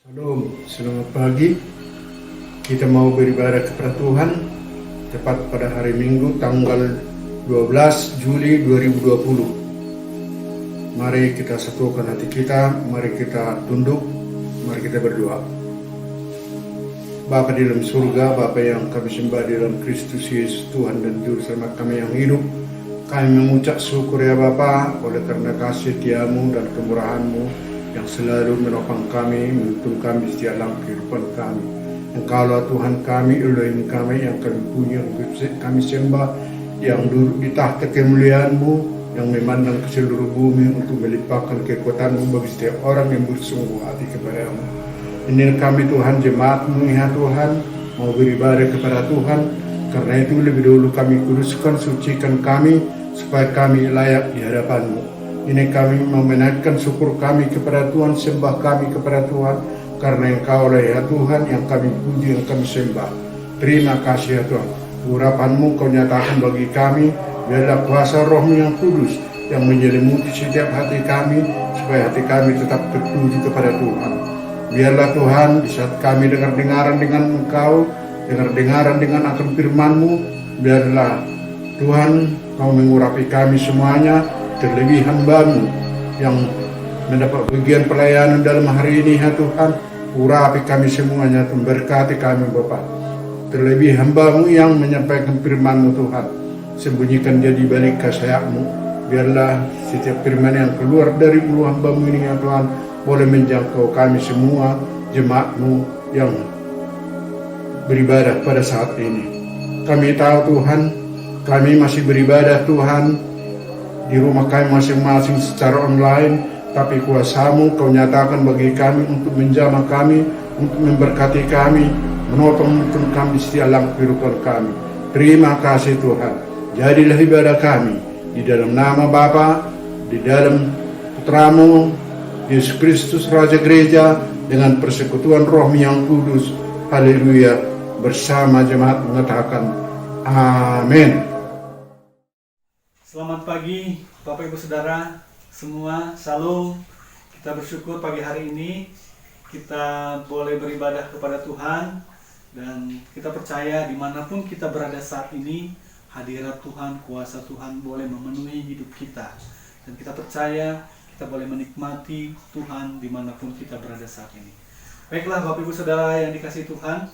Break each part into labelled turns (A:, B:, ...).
A: Shalom, selamat pagi. Kita mau beribadah kepada Tuhan tepat pada hari Minggu tanggal 12 Juli 2020. Mari kita satukan hati kita, mari kita tunduk, mari kita berdoa. Bapa di dalam surga, Bapa yang kami sembah di dalam Kristus Yesus Tuhan dan Juru Selamat kami yang hidup, kami mengucap syukur ya Bapa oleh karena kasih setiamu dan kemurahanmu yang selalu menopang kami, menuntun kami setiap dalam kehidupan kami. Engkaulah Tuhan kami, Elohim kami yang kami punya, yang kami sembah, yang duduk di tahta kemuliaan-Mu, yang memandang ke seluruh bumi untuk melimpahkan kekuatan-Mu bagi setiap orang yang bersungguh hati kepada-Mu. Ini kami Tuhan, jemaat-Mu ya Tuhan, mau beribadah kepada Tuhan, karena itu lebih dulu kami kuduskan, sucikan kami, supaya kami layak di hadapan-Mu. Ini kami menaikkan syukur kami kepada Tuhan, sembah kami kepada Tuhan, karena Engkau lah ya Tuhan yang kami puji, yang kami sembah. Terima kasih ya Tuhan. Urapan-Mu Kau nyatakan bagi kami, biarlah kuasa Roh-Mu yang kudus yang menyelimuti setiap hati kami, supaya hati kami tetap tertuju kepada Tuhan. Biarlah Tuhan, di saat kami dengar-dengaran dengan Engkau, dengar-dengaran dengan akan firman-Mu, biarlah Tuhan Kau mengurapi kami semuanya, terlebih hamba-Mu yang mendapat bagian pelayanan dalam hari ini ya Tuhan. Urapi kami semuanya, memberkati kami Bapa. Terlebih hamba-Mu yang menyampaikan firman-Mu Tuhan, sembunyikan dia di balik kasayap-Mu. Biarlah setiap firman yang keluar dari mulut hamba-Mu ini ya Tuhan, boleh menjangkau kami semua, jemaat-Mu yang beribadah pada saat ini. Kami tahu Tuhan, kami masih beribadah Tuhan di rumah kami masing-masing secara online, tapi kuasa-Mu Kau nyatakan bagi kami untuk menjamah kami, untuk memberkati kami, menopang kami setiap dalam kehidupan kami. Terima kasih Tuhan. Jadilah ibadah kami di dalam nama Bapa, di dalam Putra-Mu Yesus Kristus Raja Gereja, dengan persekutuan Roh yang kudus. Haleluya. Bersama jemaat mengatakan amin.
B: Selamat pagi Bapak Ibu Saudara semua, Shalom. Kita bersyukur pagi hari ini kita boleh beribadah kepada Tuhan, dan kita percaya dimanapun kita berada saat ini, hadirat Tuhan, kuasa Tuhan boleh memenuhi hidup kita, dan kita percaya kita boleh menikmati Tuhan dimanapun kita berada saat ini. Baiklah Bapak Ibu Saudara yang dikasihi Tuhan,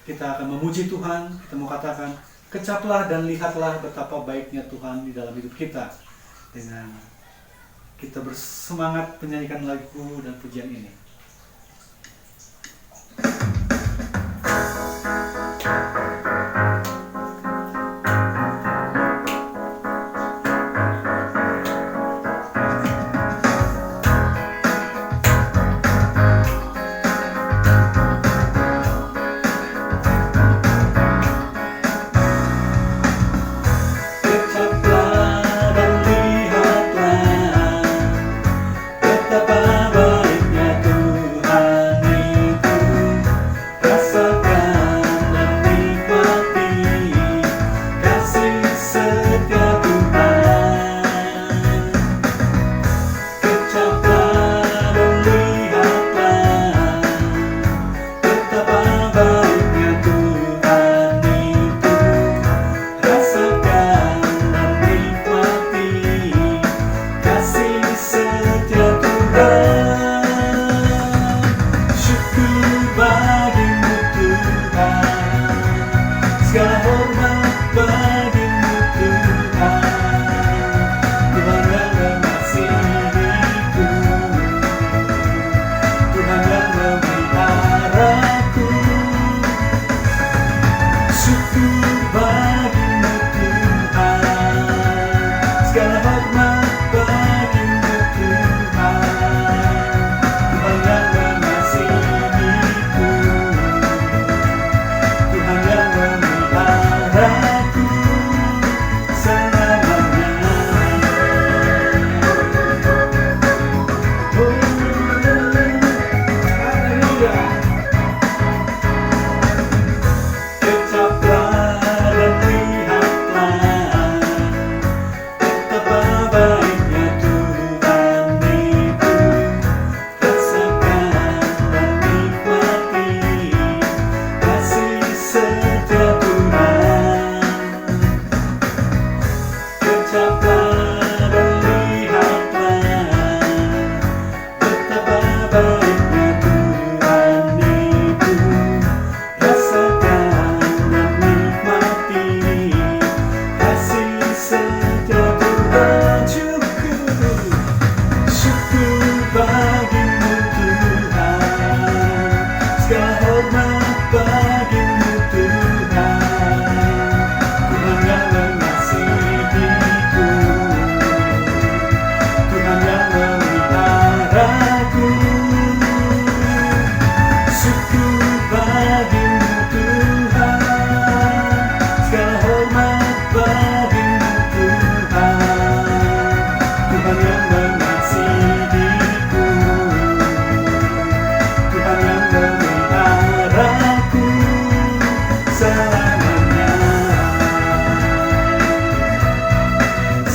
B: kita akan memuji Tuhan. Kita mau katakan, kecaplah dan lihatlah betapa baiknya Tuhan di dalam hidup kita. Dengan kita bersemangat menyanyikan lagu dan pujian ini.
C: Betapa baiknya Tuhan.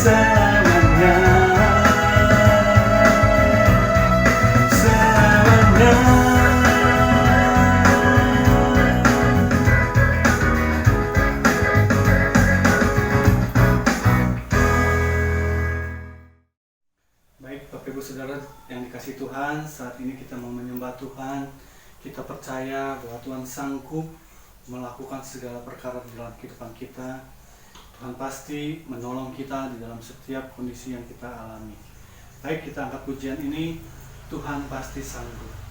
B: selamanya, selamanya. Baik Bapak Ibu Saudara yang dikasihi Tuhan, saat ini kita mau menyembah Tuhan. Kita percaya bahwa Tuhan sanggup melakukan segala perkara di dalam kehidupan kita. Tuhan pasti menolong kita di dalam setiap kondisi yang kita alami. Baik, kita angkat pujian ini, Tuhan pasti sanggup.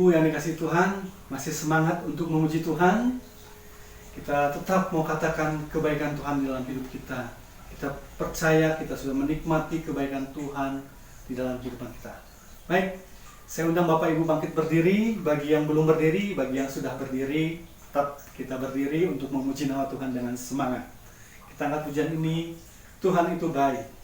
B: Ibu yang dikasihi Tuhan, masih semangat untuk memuji Tuhan. Kita tetap mau katakan kebaikan Tuhan di dalam hidup kita. Kita percaya kita sudah menikmati kebaikan Tuhan di dalam kehidupan kita. Baik, saya undang Bapak Ibu bangkit berdiri. Bagi yang belum berdiri, bagi yang sudah berdiri, tetap kita berdiri untuk memuji nama Tuhan dengan semangat. Kita angkat pujian ini, Tuhan itu baik.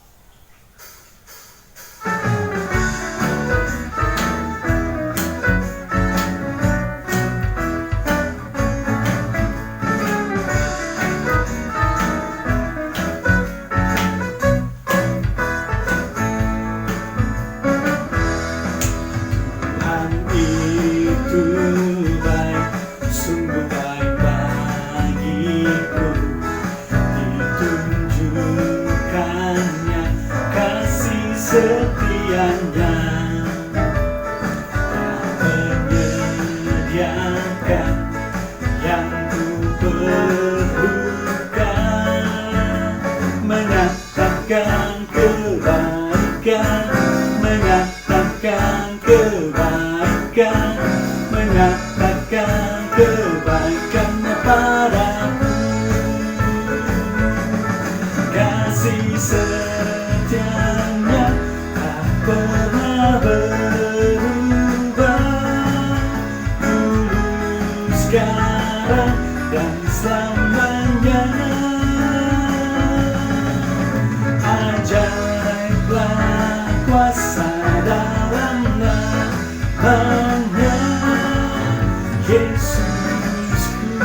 C: Setianya menyediakan yang ku perlukan, menyatakan kebaikan, menyatakan kebaikan, menyatakan kebaikannya padaku, kasih setianya pernah berubah, dulu, sekarang, dan selamanya. Ajaiblah kuasa dalam namanya, Yesusku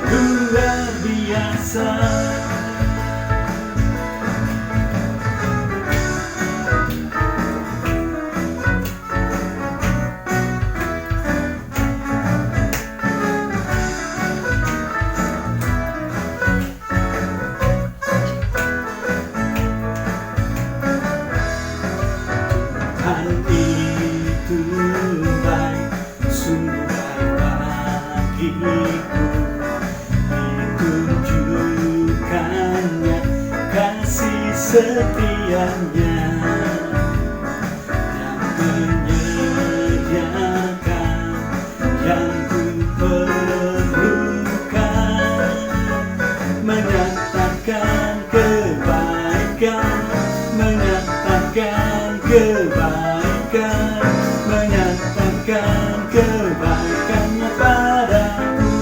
C: luar biasa. Ditunjukkannya kasih setianya yang menyediakan yang ku perlukan, menyatakan kebaikan, menyatakan kebaikan, menyatakan kebaikannya padaku,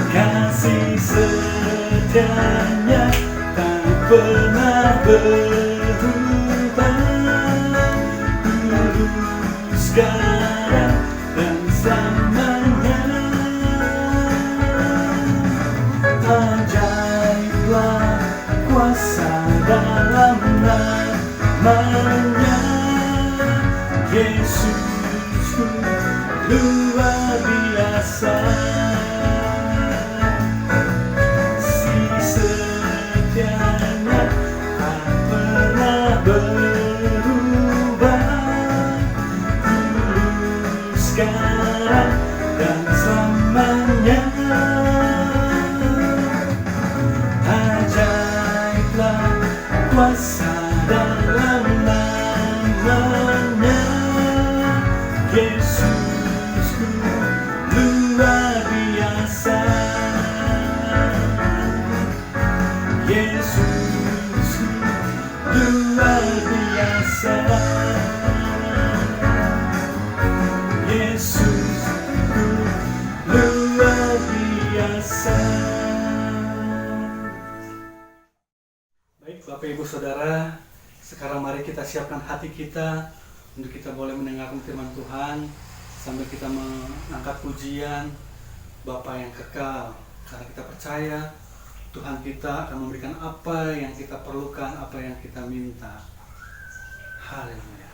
C: kasih setianya tak pernah berubah, dulu, sekarang, dan selamanya. Ajaiblah kuasa dalam namanya, Yesusku luar biasa. Si setianya tak pernah berubah, dulu, sekarang, dan selamanya. Ajaiblah kuasa dalam namanya, Yesusku luar biasa. Yesusku luar biasa. Yesusku luar biasa.
B: Baik, Bapak Ibu Saudara, sekarang mari kita siapkan hati kita untuk kita boleh mendengarkan firman Tuhan sambil kita mengangkat pujian Bapa yang kekal, karena kita percaya Tuhan kita akan memberikan apa yang kita perlukan, apa yang kita minta. Haleluya.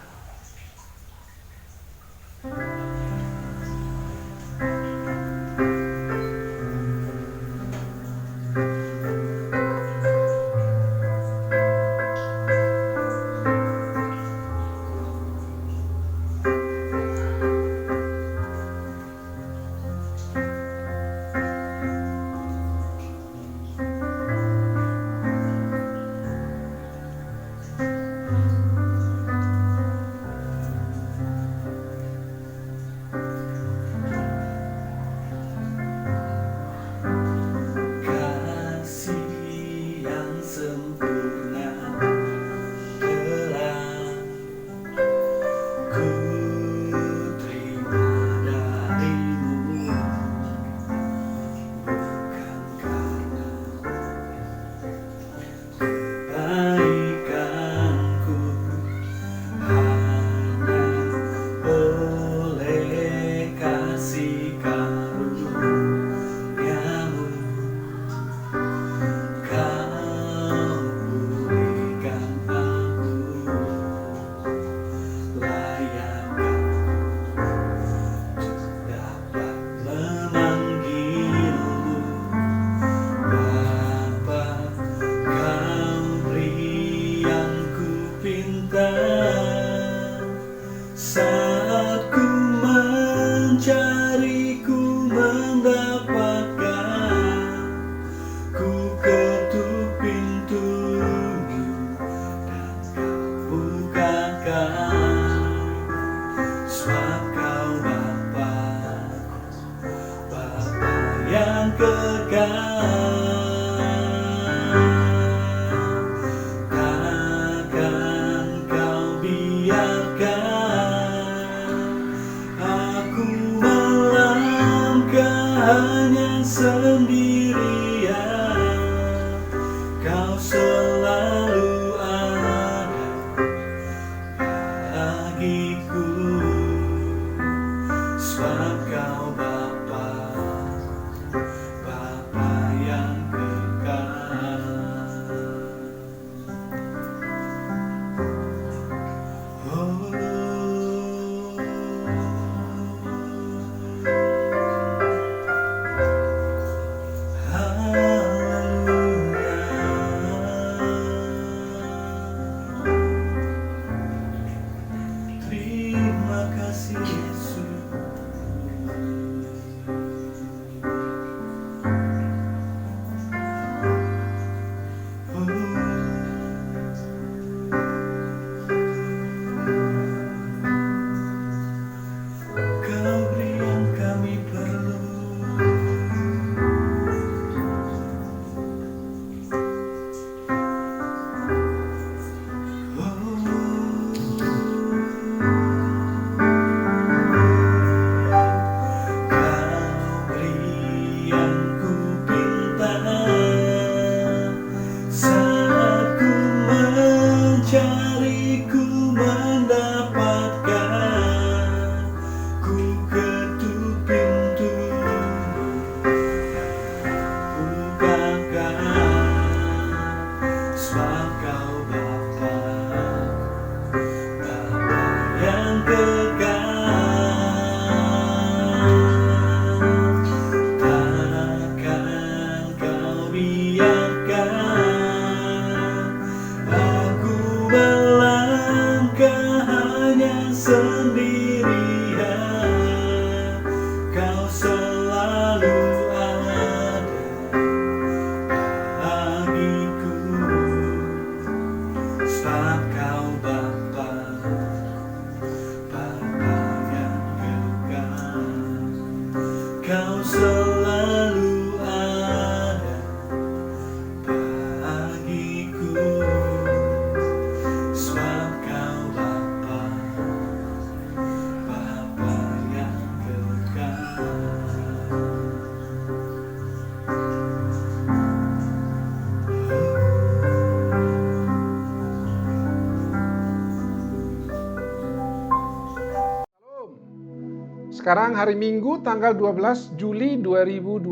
D: Sekarang hari Minggu tanggal 12 Juli 2020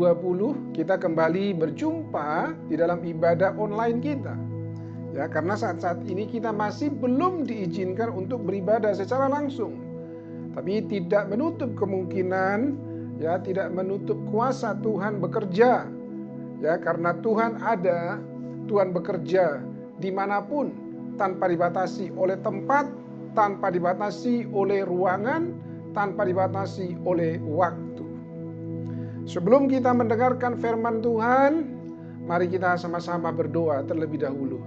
D: kita kembali berjumpa di dalam ibadah online kita. Ya, karena saat-saat ini kita masih belum diizinkan untuk beribadah secara langsung. Tapi tidak menutup kemungkinan, ya, tidak menutup kuasa Tuhan bekerja. Ya, karena Tuhan ada, Tuhan bekerja dimanapun, tanpa dibatasi oleh tempat, tanpa dibatasi oleh ruangan, tanpa dibatasi oleh waktu. Sebelum kita mendengarkan firman Tuhan, mari kita sama-sama berdoa terlebih dahulu.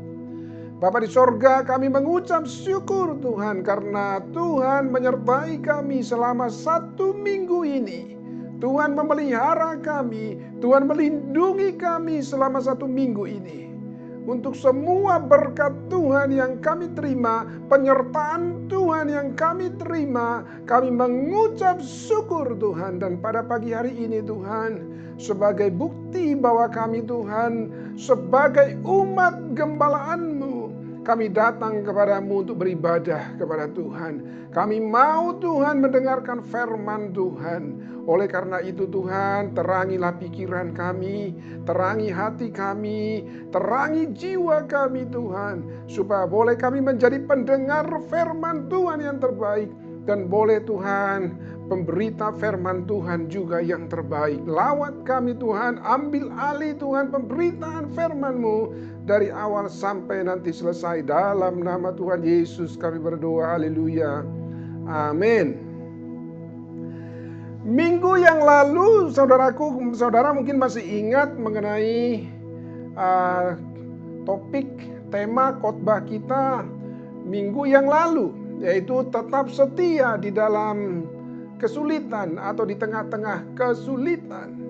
D: Bapa di sorga, kami mengucap syukur Tuhan karena Tuhan menyertai kami selama 1 minggu ini. Tuhan memelihara kami, Tuhan melindungi kami selama 1 minggu ini. Untuk semua berkat Tuhan yang kami terima, penyertaan Tuhan yang kami terima, kami mengucap syukur Tuhan. Dan pada pagi hari ini Tuhan, sebagai bukti bahwa kami Tuhan, sebagai umat gembala-Mu, kami datang kepadamu untuk beribadah kepada Tuhan. Kami mau Tuhan mendengarkan firman Tuhan. Oleh karena itu Tuhan, terangilah pikiran kami, terangi hati kami, terangi jiwa kami Tuhan. Supaya boleh kami menjadi pendengar firman Tuhan yang terbaik. Dan boleh Tuhan, pemberita firman Tuhan juga yang terbaik. Lawat kami Tuhan, ambil alih Tuhan pemberitaan firman-Mu dari awal sampai nanti selesai. Dalam nama Tuhan Yesus kami berdoa, haleluya, amin. Minggu yang lalu saudara mungkin masih ingat mengenai topik tema khotbah kita minggu yang lalu, yaitu tetap setia di dalam kesulitan atau di tengah-tengah kesulitan.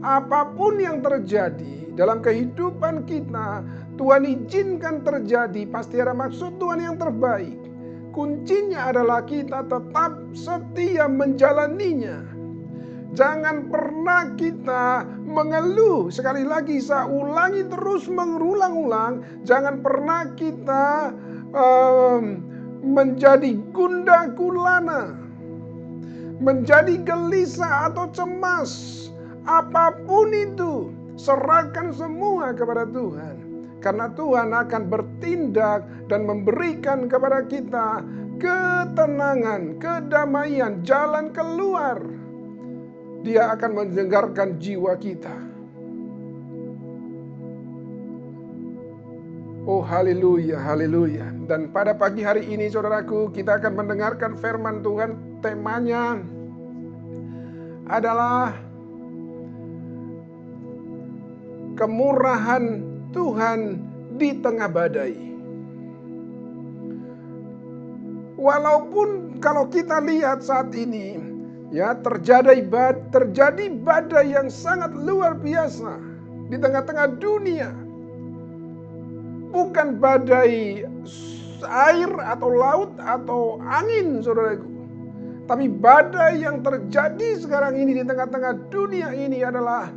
D: Apapun yang terjadi dalam kehidupan kita, Tuhan izinkan terjadi, pasti ada maksud Tuhan yang terbaik. Kuncinya adalah kita tetap setia menjalaninya. Jangan pernah kita mengeluh. Sekali lagi saya ulangi terus mengulang-ulang. Jangan pernah kita menjadi gundah gulana, menjadi gelisah atau cemas. Apapun itu, serahkan semua kepada Tuhan. Karena Tuhan akan bertindak dan memberikan kepada kita ketenangan, kedamaian, jalan keluar. Dia akan menyegarkan jiwa kita. Oh haleluya, haleluya. Dan pada pagi hari ini saudaraku, kita akan mendengarkan firman Tuhan. Temanya adalah kemurahan Tuhan di tengah badai. Walaupun kalau kita lihat saat ini, ya, terjadi badai yang sangat luar biasa di tengah-tengah dunia. Bukan badai air atau laut atau angin, saudaraku. Tapi badai yang terjadi sekarang ini di tengah-tengah dunia ini adalah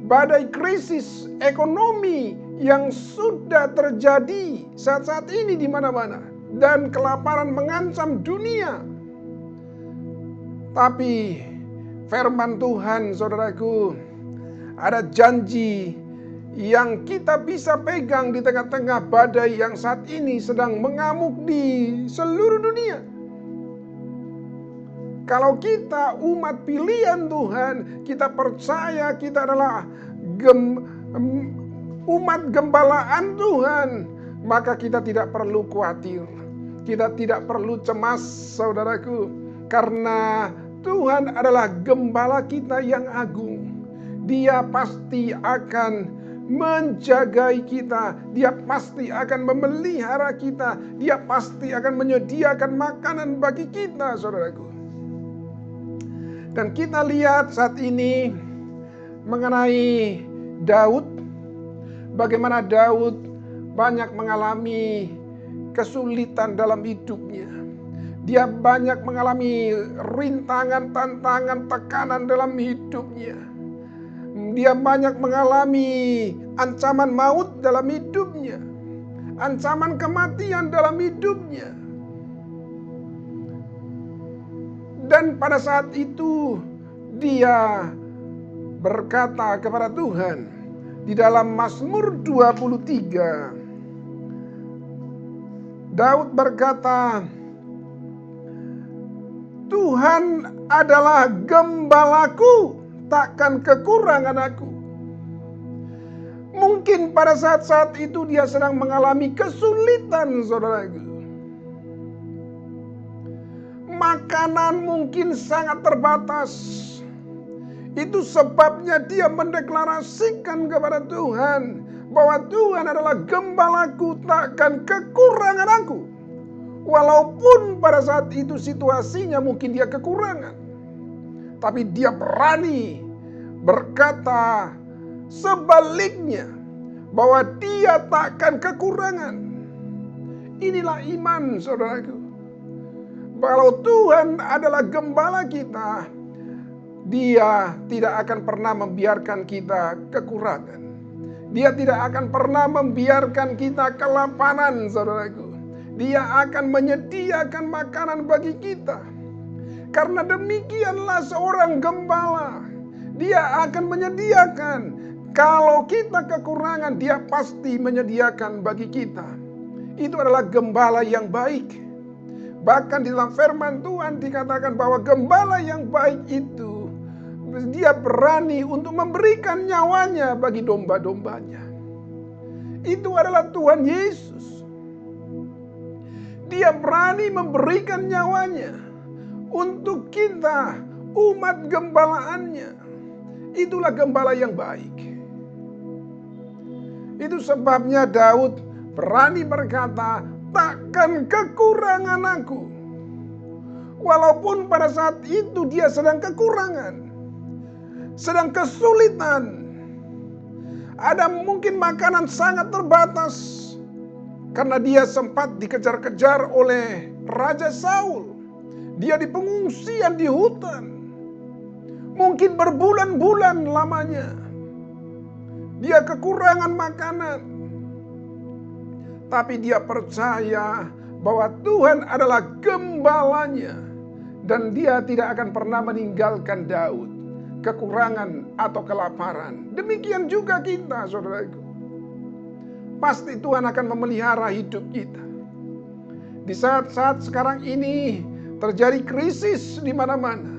D: badai krisis ekonomi yang sudah terjadi saat-saat ini di mana-mana. Dan kelaparan mengancam dunia. Tapi firman Tuhan, saudaraku, ada janji yang kita bisa pegang di tengah-tengah badai yang saat ini sedang mengamuk di seluruh dunia. Kalau kita umat pilihan Tuhan, kita percaya kita adalah umat gembalaan Tuhan, maka kita tidak perlu khawatir. Kita tidak perlu cemas, saudaraku, karena Tuhan adalah gembala kita yang agung. Dia pasti akan menjagai kita, Dia pasti akan memelihara kita, Dia pasti akan menyediakan makanan bagi kita, saudaraku. Dan kita lihat saat ini mengenai Daud, bagaimana Daud banyak mengalami kesulitan dalam hidupnya. Dia banyak mengalami rintangan, tantangan, tekanan dalam hidupnya. Dia banyak mengalami ancaman maut dalam hidupnya, ancaman kematian dalam hidupnya. Dan Dan pada saat itu dia berkata kepada Tuhan di dalam Mazmur 23. Daud berkata, Tuhan adalah gembalaku, takkan kekurangan aku. Mungkin pada saat-saat itu dia sedang mengalami kesulitan, saudaraku. Makanan mungkin sangat terbatas. Itu sebabnya dia mendeklarasikan kepada Tuhan bahwa Tuhan adalah gembalaku, takkan kekurangan aku. Walaupun pada saat itu situasinya mungkin dia kekurangan, tapi dia berani berkata sebaliknya bahwa dia takkan kekurangan. Inilah iman, saudaraku. Kalau Tuhan adalah gembala kita, Dia tidak akan pernah membiarkan kita kekurangan. Dia tidak akan pernah membiarkan kita kelaparan, saudaraku. Dia akan menyediakan makanan bagi kita. Karena demikianlah seorang gembala. Dia akan menyediakan. Kalau kita kekurangan, dia pasti menyediakan bagi kita. Itu adalah gembala yang baik. Bahkan di dalam firman Tuhan dikatakan bahwa gembala yang baik itu, dia berani untuk memberikan nyawanya bagi domba-dombanya. Itu adalah Tuhan Yesus. Dia berani memberikan nyawanya untuk kita, umat gembalaannya. Itulah gembala yang baik. Itu sebabnya Daud berani berkata, takkan kekurangan aku. Walaupun pada saat itu dia sedang kekurangan, sedang kesulitan. Ada mungkin makanan sangat terbatas. Karena dia sempat dikejar-kejar oleh Raja Saul. Dia di pengungsian di hutan. Mungkin berbulan-bulan lamanya. Dia kekurangan makanan. Tapi dia percaya bahwa Tuhan adalah gembalanya. Dan dia tidak akan pernah meninggalkan Daud kekurangan atau kelaparan. Demikian juga kita, saudaraku. Pasti Tuhan akan memelihara hidup kita. Di saat-saat sekarang ini terjadi krisis di mana-mana.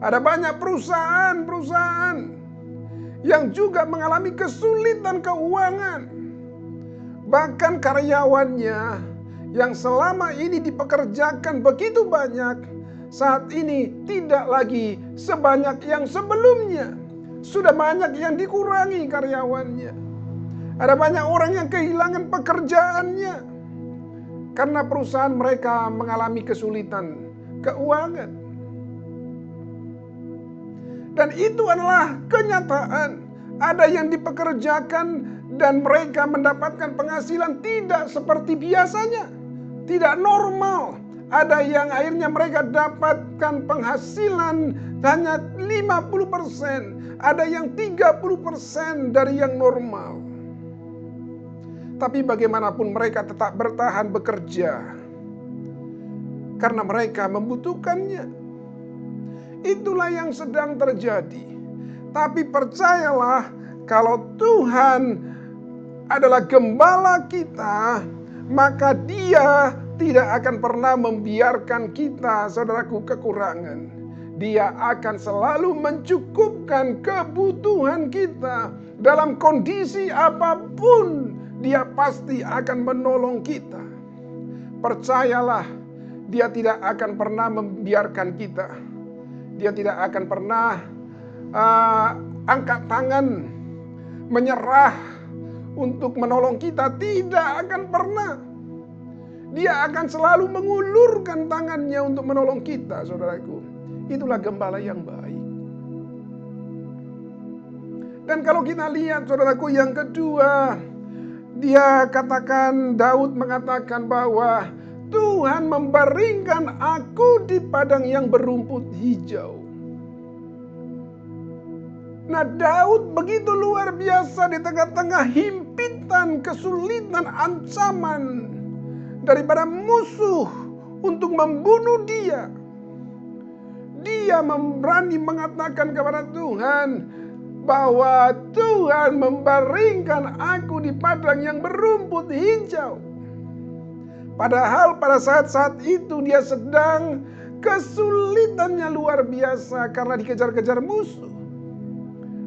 D: Ada banyak perusahaan-perusahaan yang juga mengalami kesulitan keuangan. Bahkan karyawannya yang selama ini dipekerjakan begitu banyak, saat ini tidak lagi sebanyak yang sebelumnya. Sudah banyak yang dikurangi karyawannya. Ada banyak orang yang kehilangan pekerjaannya karena perusahaan mereka mengalami kesulitan keuangan. Dan itu adalah kenyataan. Ada yang dipekerjakan dan mereka mendapatkan penghasilan tidak seperti biasanya. Tidak normal. Ada yang akhirnya mereka dapatkan penghasilan hanya 50%. Ada yang 30% dari yang normal. Tapi bagaimanapun mereka tetap bertahan bekerja. Karena mereka membutuhkannya. Itulah yang sedang terjadi. Tapi percayalah, kalau Tuhan adalah gembala kita, maka Dia tidak akan pernah membiarkan kita, saudaraku, kekurangan. Dia akan selalu mencukupkan kebutuhan kita. Dalam kondisi apapun, Dia pasti akan menolong kita. Percayalah, Dia tidak akan pernah membiarkan kita. Dia tidak akan pernah angkat tangan, menyerah untuk menolong kita. Tidak akan pernah. Dia akan selalu mengulurkan tangannya untuk menolong kita, saudaraku. Itulah gembala yang baik. Dan kalau kita lihat, saudaraku, yang kedua, dia katakan, Daud mengatakan bahwa Tuhan membaringkan aku di padang yang berumput hijau. Nah, Daud begitu luar biasa di tengah-tengah himpitan, kesulitan, ancaman daripada musuh untuk membunuh dia. dia berani mengatakan kepada Tuhan bahwa Tuhan membaringkan aku di padang yang berumput hijau. Padahal pada saat-saat itu dia sedang kesulitannya luar biasa karena dikejar-kejar musuh.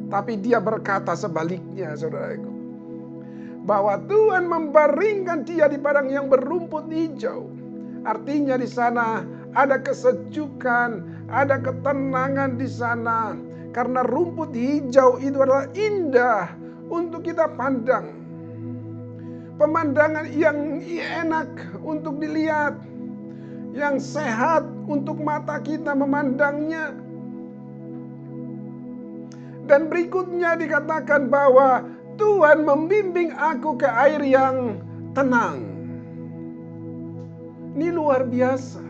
D: Tapi dia berkata sebaliknya, saudaraku, bahwa Tuhan membaringkan dia di padang yang berumput hijau. Artinya di sana ada kesejukan, ada ketenangan di sana. Karena rumput hijau itu adalah indah untuk kita pandang. Pemandangan yang enak untuk dilihat, yang sehat untuk mata kita memandangnya. Dan berikutnya dikatakan bahwa Tuhan membimbing aku ke air yang tenang. Ini luar biasa.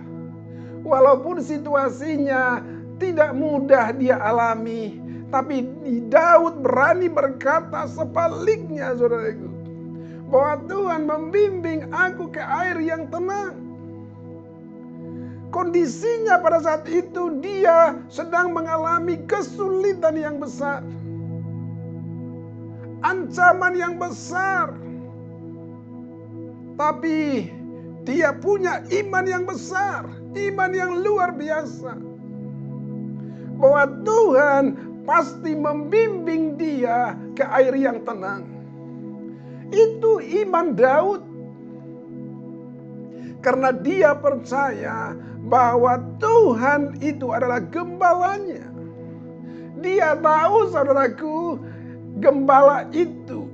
D: Walaupun situasinya tidak mudah dia alami, tapi Daud berani berkata sebaliknya, saudaraku, bahwa Tuhan membimbing aku ke air yang tenang. Kondisinya pada saat itu dia sedang mengalami kesulitan yang besar, ancaman yang besar, tapi dia punya iman yang besar, iman yang luar biasa, bahwa Tuhan pasti membimbing dia ke air yang tenang. Itu iman Daud. Karena dia percaya bahwa Tuhan itu adalah gembalanya. Dia tahu, saudaraku, gembala itu.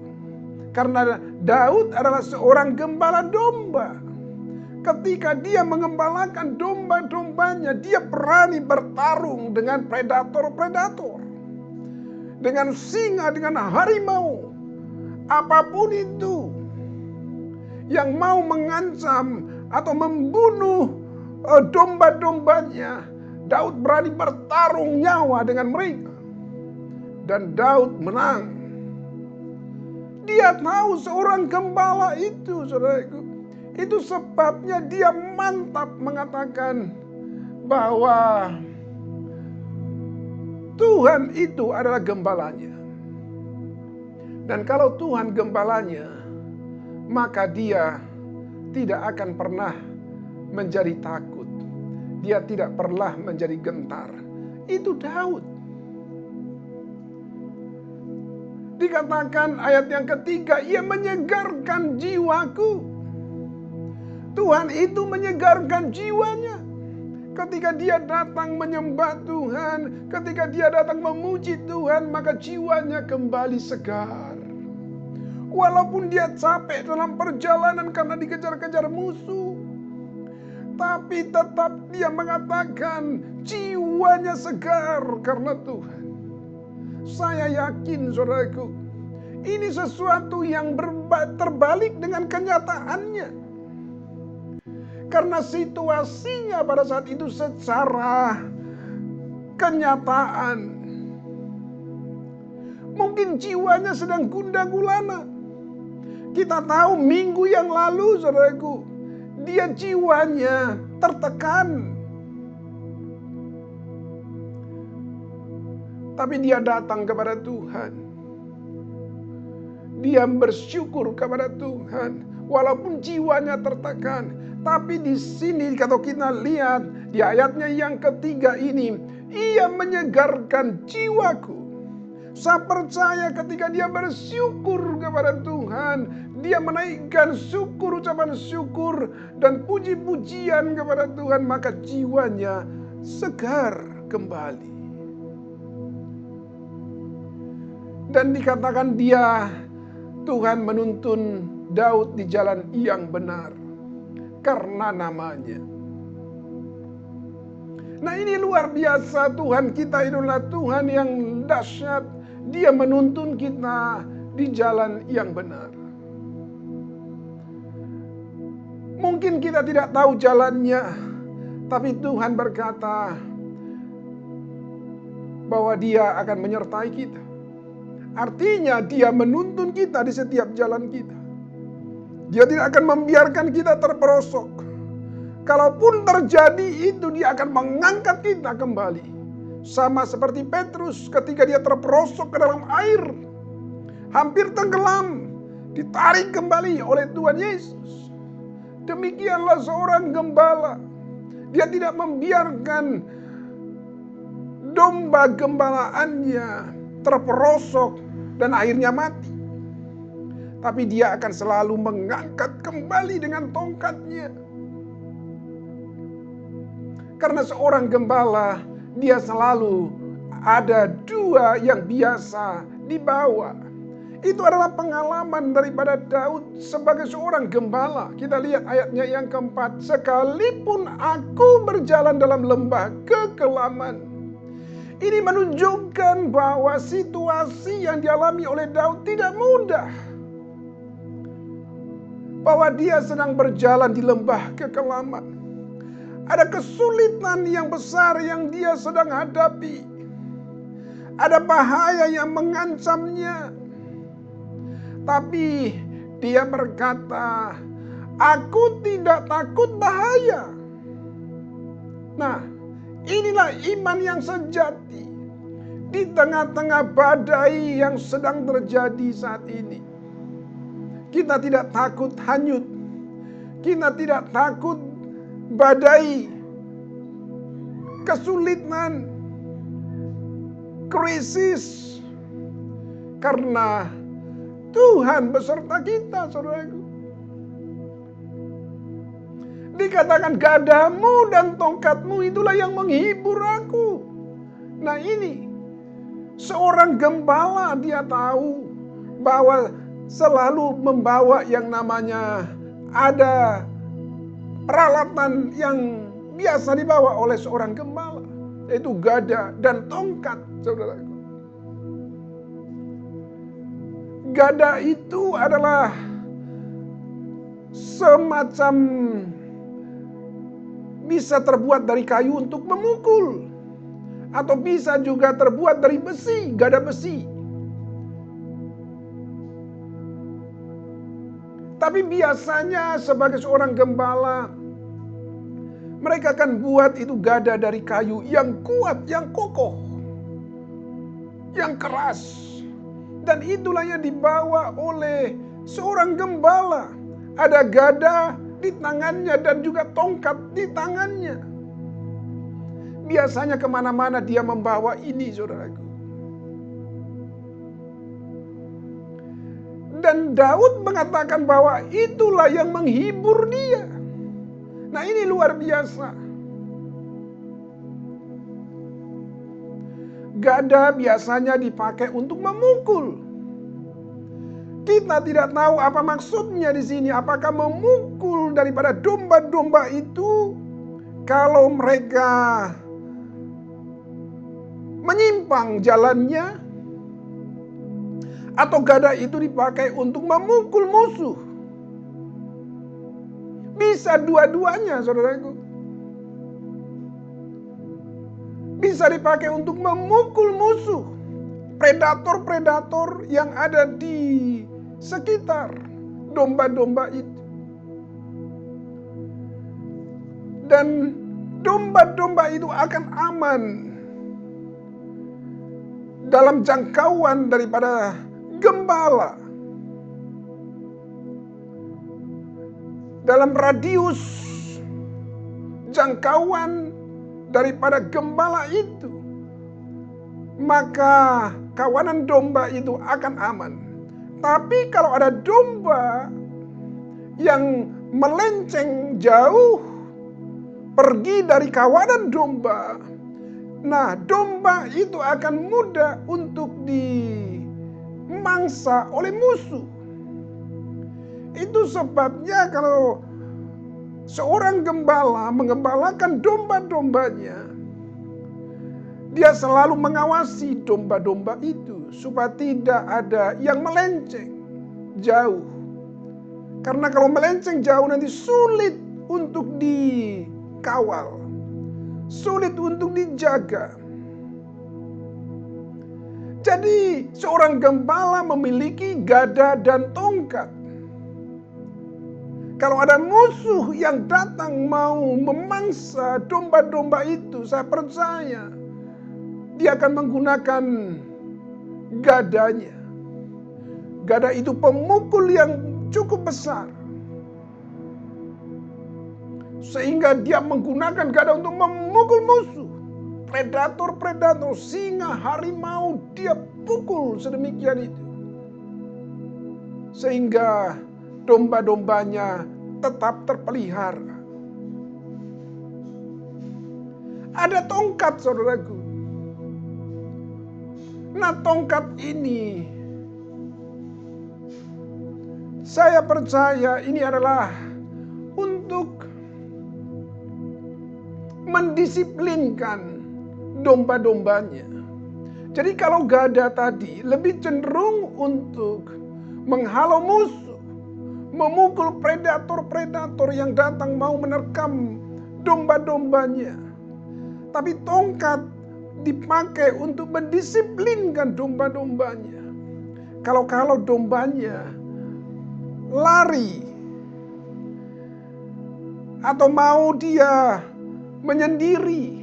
D: Karena Daud adalah seorang gembala domba. Ketika dia mengembalakan domba-dombanya, dia berani bertarung dengan predator-predator. Dengan singa, dengan harimau. Apapun itu yang mau mengancam atau membunuh domba-dombanya, Daud berani bertarung nyawa dengan mereka. Dan Daud menang. Dia tahu seorang gembala itu, saudaraku. Itu sebabnya dia mantap mengatakan bahwa Tuhan itu adalah gembalanya. Dan kalau Tuhan gembalanya, maka dia tidak akan pernah menjadi takut. Dia tidak pernah menjadi gentar. Itu Daud. Dikatakan ayat yang ketiga, ia menyegarkan jiwaku. Tuhan itu menyegarkan jiwanya. Ketika dia datang menyembah Tuhan, ketika dia datang memuji Tuhan, maka jiwanya kembali segar. Walaupun dia capek dalam perjalanan karena dikejar-kejar musuh, tapi tetap dia mengatakan jiwanya segar karena Tuhan. Saya yakin, saudaraku, ini sesuatu yang terbalik dengan kenyataannya. Karena situasinya pada saat itu secara kenyataan, mungkin jiwanya sedang gundah gulana. Kita tahu minggu yang lalu, saudaraku, dia jiwanya tertekan. Tapi dia datang kepada Tuhan. Dia bersyukur kepada Tuhan. Walaupun jiwanya tertekan. Tapi di sini kalau kita lihat di ayatnya yang ketiga ini, ia menyegarkan jiwaku. Saya percaya ketika dia bersyukur kepada Tuhan, dia menaikkan syukur, ucapan syukur dan puji-pujian kepada Tuhan, maka jiwanya segar kembali. Dan dikatakan Tuhan menuntun Daud di jalan yang benar. Karena namanya. Nah, ini luar biasa. Tuhan kita adalah Tuhan yang dahsyat. Dia menuntun kita di jalan yang benar. Mungkin kita tidak tahu jalannya, tapi Tuhan berkata bahwa Dia akan menyertai kita. Artinya Dia menuntun kita di setiap jalan kita. Dia tidak akan membiarkan kita terperosok. kalaupun terjadi itu, dia akan mengangkat kita kembali. Sama seperti Petrus ketika dia terperosok ke dalam air, hampir tenggelam, ditarik kembali oleh Tuhan Yesus. Demikianlah seorang gembala. Dia tidak membiarkan domba gembalaannya terperosok dan akhirnya mati. Tapi dia akan selalu mengangkat kembali dengan tongkatnya. Karena seorang gembala, dia selalu ada dua yang biasa dibawa. Itu adalah pengalaman daripada Daud sebagai seorang gembala. Kita lihat ayatnya yang keempat. Sekalipun aku berjalan dalam lembah kekelaman. Ini menunjukkan bahwa situasi yang dialami oleh Daud tidak mudah. Bahwa dia sedang berjalan di lembah kekelaman. Ada kesulitan yang besar yang dia sedang hadapi. Ada bahaya yang mengancamnya. Tapi dia berkata, aku tidak takut bahaya. Nah, inilah iman yang sejati. Di tengah-tengah badai yang sedang terjadi saat ini. Kita tidak takut hanyut. Kita tidak takut badai, kesulitan, krisis. Karena Tuhan beserta kita, saudaraku. Dikatakan gadamu dan tongkatmu itulah yang menghibur aku. Nah ini, seorang gembala dia tahu bahwa selalu membawa yang namanya ada peralatan yang biasa dibawa oleh seorang gembala. Yaitu gada dan tongkat, saudaraku. Gada itu adalah semacam bisa terbuat dari kayu untuk memukul. Atau bisa juga terbuat dari besi, gada besi. Tapi biasanya sebagai seorang gembala, mereka akan buat itu gada dari kayu yang kuat, yang kokoh, yang keras. Dan itulah yang dibawa oleh seorang gembala. Ada gada di tangannya dan juga tongkat di tangannya. Biasanya kemana-mana dia membawa ini, saudaraku. Dan Daud mengatakan bahwa itulah yang menghibur dia. Nah ini luar biasa. Gada biasanya dipakai untuk memukul. Kita tidak tahu apa maksudnya di sini. Apakah memukul daripada domba-domba itu kalau mereka menyimpang jalannya, atau gada itu dipakai untuk memukul musuh? Bisa dua-duanya, saudaraku. Bisa dipakai untuk memukul musuh, predator-predator yang ada di sekitar domba-domba itu. Dan domba-domba itu akan aman dalam jangkauan daripada gembala. Dalam radius jangkauan daripada gembala itu, maka kawanan domba itu akan aman. Tapi kalau ada domba yang melenceng jauh, pergi dari kawanan domba, nah domba itu akan mudah untuk dimangsa oleh musuh. Itu sebabnya kalau seorang gembala mengembalakan domba-dombanya, dia selalu mengawasi domba-domba itu supaya tidak ada yang melenceng jauh. Karena kalau melenceng jauh nanti sulit untuk dikawal, sulit untuk dijaga. Jadi seorang gembala memiliki gada dan tongkat. Kalau ada musuh yang datang mau memangsa domba-domba itu, saya percaya dia akan menggunakan gadanya. Gada itu pemukul yang cukup besar. Sehingga dia menggunakan gada untuk memukul musuh. Predator-predator, singa, harimau, dia pukul sedemikian itu. Sehingga domba-dombanya tetap terpelihara. Ada tongkat, saudaraku. Nah, tongkat ini saya percaya ini adalah untuk mendisiplinkan domba-dombanya. Jadi kalau gada tadi lebih cenderung untuk menghalau musuh, memukul predator-predator yang datang mau menerkam domba-dombanya. Tapi tongkat dipakai untuk mendisiplinkan domba-dombanya. Kalau dombanya lari atau mau dia menyendiri,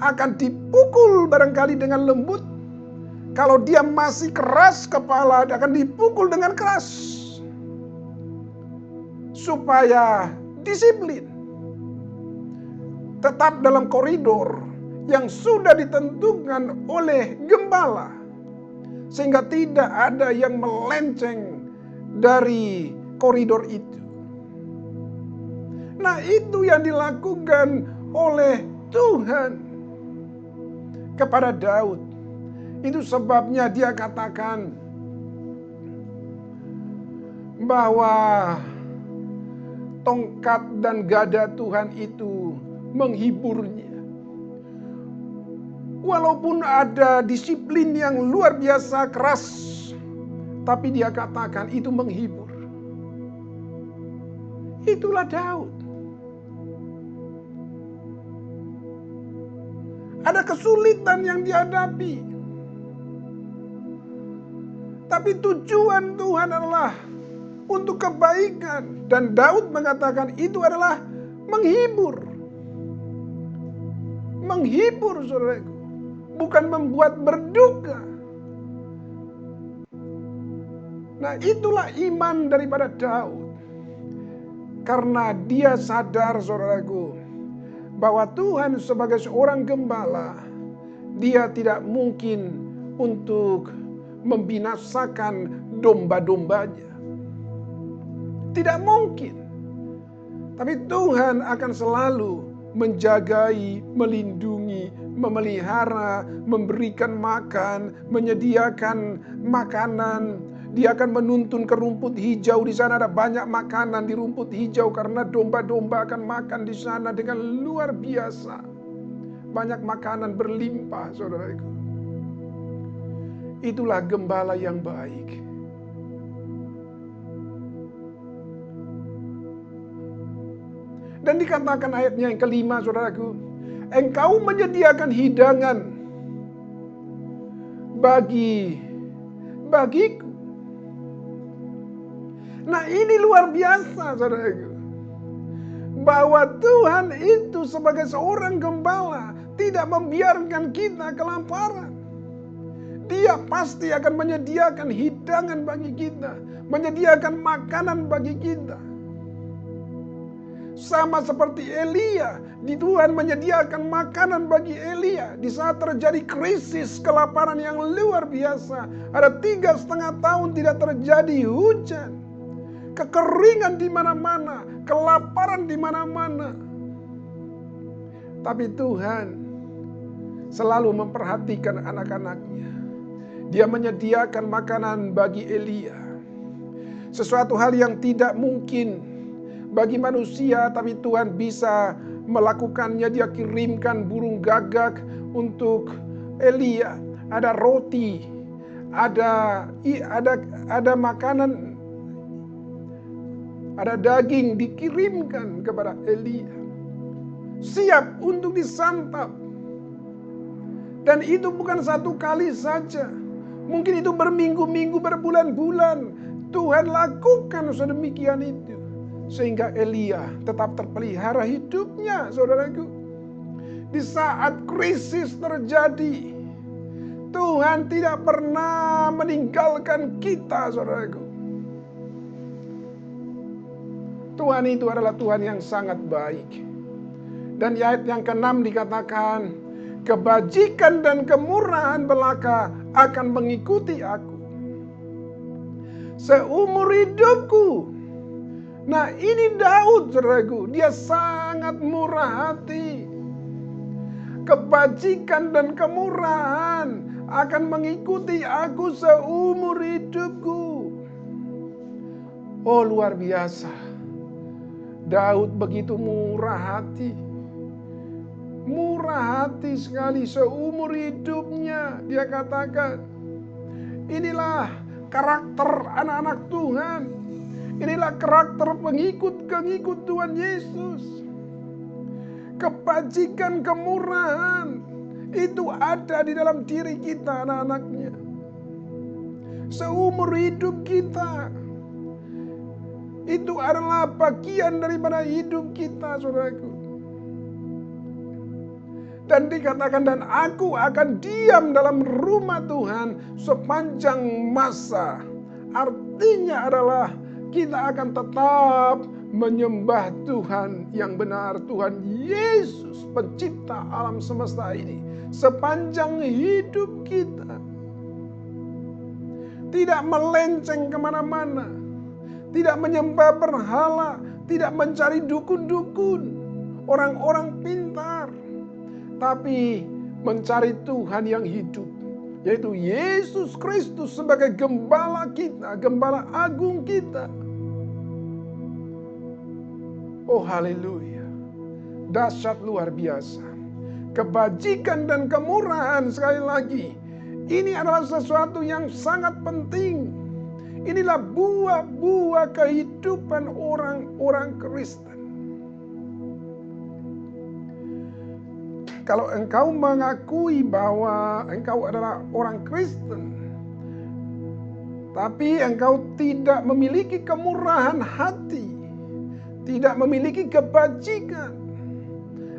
D: akan dipukul barangkali dengan lembut. Kalau dia masih keras kepala, akan dipukul dengan keras. Supaya disiplin. Tetap dalam koridor yang sudah ditentukan oleh gembala. Sehingga tidak ada yang melenceng dari koridor itu. Nah, itu yang dilakukan oleh Tuhan kepada Daud. Itu sebabnya dia katakan bahwa tongkat dan gada Tuhan itu menghiburnya. Walaupun ada disiplin yang luar biasa keras, tapi dia katakan itu menghibur. Itulah Daud. Ada kesulitan yang dihadapi. Tapi tujuan Tuhan adalah untuk kebaikan. Dan Daud mengatakan itu adalah menghibur. Menghibur, saudaraku. Bukan membuat berduka. Nah, itulah iman daripada Daud. Karena dia sadar, saudaraku, bahwa Tuhan sebagai seorang gembala, dia tidak mungkin untuk membinasakan domba-dombanya. Tidak mungkin. Tapi Tuhan akan selalu menjagai, melindungi, memelihara, memberikan makan, menyediakan makanan. Dia akan menuntun ke rumput hijau. Di sana ada banyak makanan di rumput hijau karena domba-domba akan makan di sana dengan luar biasa. Banyak makanan berlimpah, saudaraku. Itulah gembala yang baik. Dan dikatakan ayatnya yang kelima, saudaraku, engkau menyediakan hidangan bagiku. Nah, ini luar biasa, saudaraku. Bahwa Tuhan itu sebagai seorang gembala tidak membiarkan kita kelaparan. Dia pasti akan menyediakan hidangan bagi kita, menyediakan makanan bagi kita. Sama seperti Elia, Tuhan menyediakan makanan bagi Elia di saat terjadi krisis kelaparan yang luar biasa. Ada 3,5 tahun tidak terjadi hujan, kekeringan di mana-mana, kelaparan di mana-mana. Tapi Tuhan selalu memperhatikan anak-anaknya. Dia menyediakan makanan bagi Elia. Sesuatu hal yang tidak mungkin bagi manusia, tapi Tuhan bisa melakukannya. Dia kirimkan burung gagak untuk Elia. Ada roti, ada makanan, ada daging dikirimkan kepada Elia. Siap untuk disantap. Dan itu bukan satu kali saja. Mungkin itu berminggu-minggu, berbulan-bulan. Tuhan lakukan sedemikian itu sehingga Elia tetap terpelihara hidupnya, saudaraku. Di saat krisis terjadi, Tuhan tidak pernah meninggalkan kita, saudaraku. Tuhan itu adalah Tuhan yang sangat baik. Dan di ayat yang ke-6 dikatakan, kebajikan dan kemurahan belaka akan mengikuti aku seumur hidupku. Nah, ini Daud, saudaraku, dia sangat murah hati. Kebajikan dan kemurahan akan mengikuti aku seumur hidupku. Oh, luar biasa. Daud begitu murah hati. Murah hati sekali seumur hidupnya. Dia katakan, inilah karakter anak-anak Tuhan. Inilah karakter pengikut-pengikut Tuhan Yesus. Kebajikan, kemurahan itu ada di dalam diri kita, anak-anaknya. Seumur hidup kita. Itu adalah bagian daripada hidup kita, saudaraku. Dan dikatakan, dan aku akan diam dalam rumah Tuhan sepanjang masa. Artinya adalah kita akan tetap menyembah Tuhan yang benar, Tuhan Yesus, pencipta alam semesta ini, sepanjang hidup kita. Tidak melenceng kemana-mana, tidak menyembah berhala, tidak mencari dukun-dukun, orang-orang pintar, tapi mencari Tuhan yang hidup, yaitu Yesus Kristus sebagai gembala kita, gembala agung kita. Oh, haleluya. Dahsyat, luar biasa. Kebajikan dan kemurahan, sekali lagi, ini adalah sesuatu yang sangat penting. Inilah buah-buah kehidupan orang-orang Kristen. Kalau engkau mengakui bahwa engkau adalah orang Kristen, tapi engkau tidak memiliki kemurahan hati, tidak memiliki kebajikan,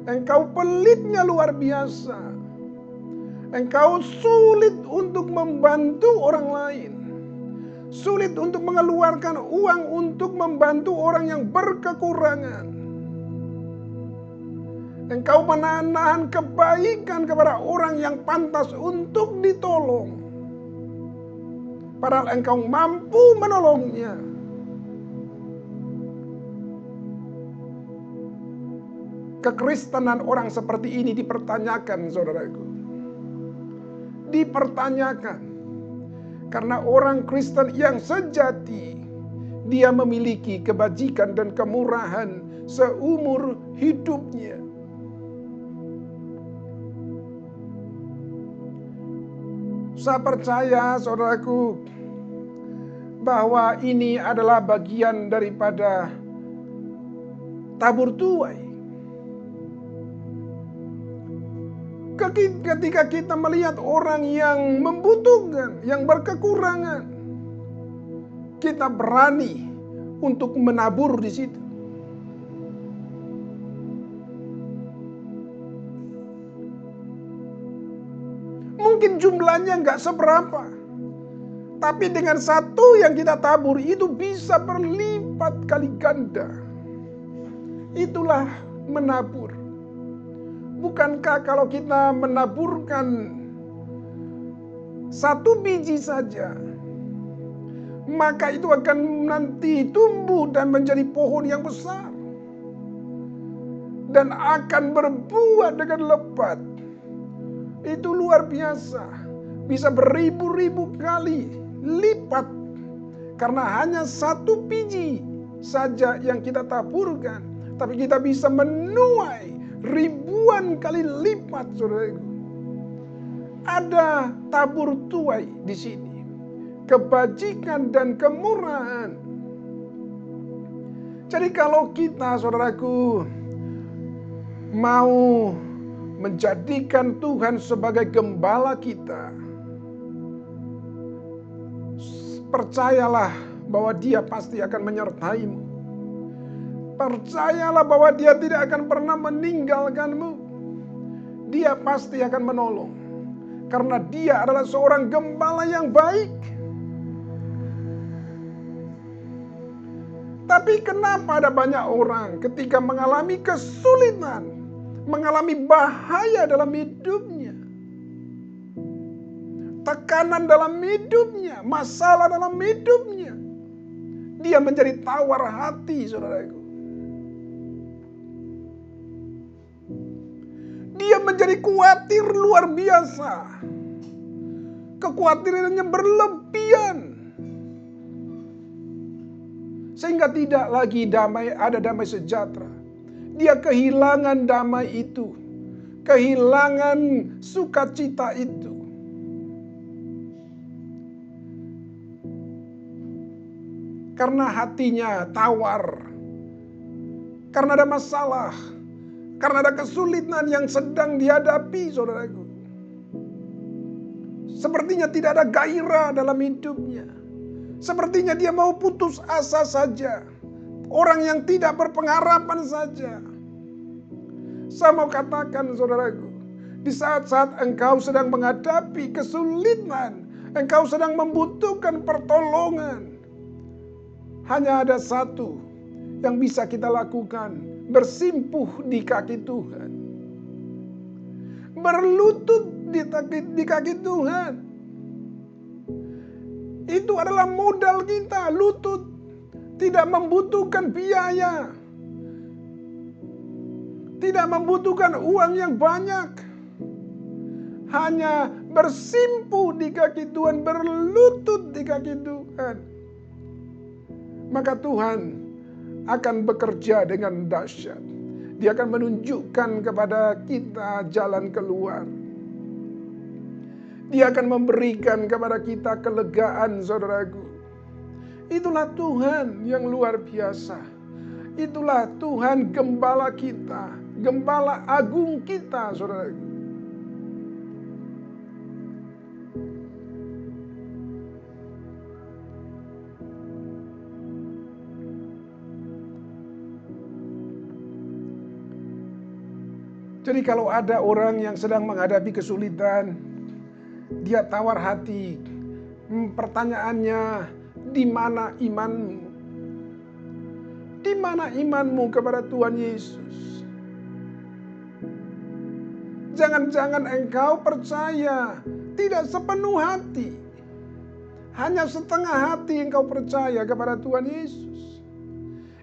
D: engkau pelitnya luar biasa, engkau sulit untuk membantu orang lain, sulit untuk mengeluarkan uang untuk membantu orang yang berkekurangan. Engkau menahan kebaikan kepada orang yang pantas untuk ditolong, padahal engkau mampu menolongnya. Kekristenan orang seperti ini dipertanyakan, saudaraku. Dipertanyakan. Karena orang Kristen yang sejati, dia memiliki kebajikan dan kemurahan seumur hidupnya. Saya percaya, saudaraku, bahwa ini adalah bagian daripada tabur tuai. Ketika kita melihat orang yang membutuhkan, yang berkekurangan, kita berani untuk menabur di situ. Mungkin jumlahnya nggak seberapa, tapi dengan satu yang kita tabur itu bisa berlipat kali ganda. Itulah menabur. Bukankah kalau kita menaburkan satu biji saja, maka itu akan nanti tumbuh dan menjadi pohon yang besar, dan akan berbuah dengan lebat. Itu luar biasa, bisa beribu-ribu kali lipat, karena hanya satu biji saja yang kita taburkan, tapi kita bisa menuai ribuan kali lipat, saudaraku. Ada tabur tuai di sini, kebajikan dan kemurahan. Jadi kalau kita, saudaraku, mau menjadikan Tuhan sebagai gembala kita, percayalah bahwa Dia pasti akan menyertai-Mu. Percayalah bahwa Dia tidak akan pernah meninggalkan-Mu. Dia pasti akan menolong. Karena Dia adalah seorang gembala yang baik. Tapi kenapa ada banyak orang ketika mengalami kesulitan, mengalami bahaya dalam hidupnya, tekanan dalam hidupnya, masalah dalam hidupnya, dia menjadi tawar hati, saudaraku. Dia menjadi khawatir luar biasa. Kekhawatirannya berlebihan. Sehingga tidak lagi ada damai sejahtera. Dia kehilangan damai itu. Kehilangan sukacita itu. Karena hatinya tawar. Karena ada masalah. Karena ada kesulitan yang sedang dihadapi, saudaraku. Sepertinya tidak ada gairah dalam hidupnya. Sepertinya dia mau putus asa saja. Orang yang tidak berpengharapan saja. Saya mau katakan, saudaraku, di saat-saat engkau sedang menghadapi kesulitan, engkau sedang membutuhkan pertolongan, hanya ada satu yang bisa kita lakukan: bersimpuh di kaki Tuhan, berlutut di kaki Tuhan. Itu adalah modal kita. Lutut tidak membutuhkan biaya, tidak membutuhkan uang yang banyak. Hanya bersimpuh di kaki Tuhan, berlutut di kaki Tuhan, maka Tuhan akan bekerja dengan dahsyat. Dia akan menunjukkan kepada kita jalan keluar. Dia akan memberikan kepada kita kelegaan, saudaraku. Itulah Tuhan yang luar biasa. Itulah Tuhan gembala kita, gembala agung kita, saudaraku. Jadi kalau ada orang yang sedang menghadapi kesulitan, dia tawar hati. Pertanyaannya, di mana imanmu? Di mana imanmu kepada Tuhan Yesus? Jangan-jangan engkau percaya tidak sepenuh hati. Hanya setengah hati engkau percaya kepada Tuhan Yesus.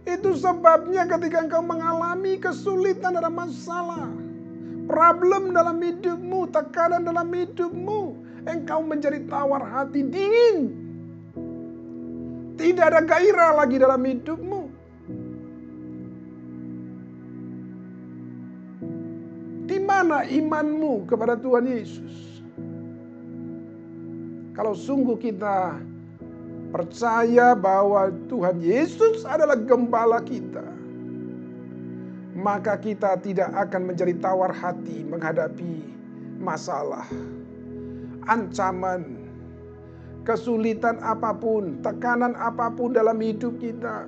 D: Itu sebabnya ketika engkau mengalami kesulitan, ada masalah, problem dalam hidupmu, tekanan dalam hidupmu, engkau menjadi tawar hati, dingin. Tidak ada gairah lagi dalam hidupmu. Di mana imanmu kepada Tuhan Yesus? Kalau sungguh kita percaya bahwa Tuhan Yesus adalah gembala kita, maka kita tidak akan menjadi tawar hati menghadapi masalah, ancaman, kesulitan apapun, tekanan apapun dalam hidup kita.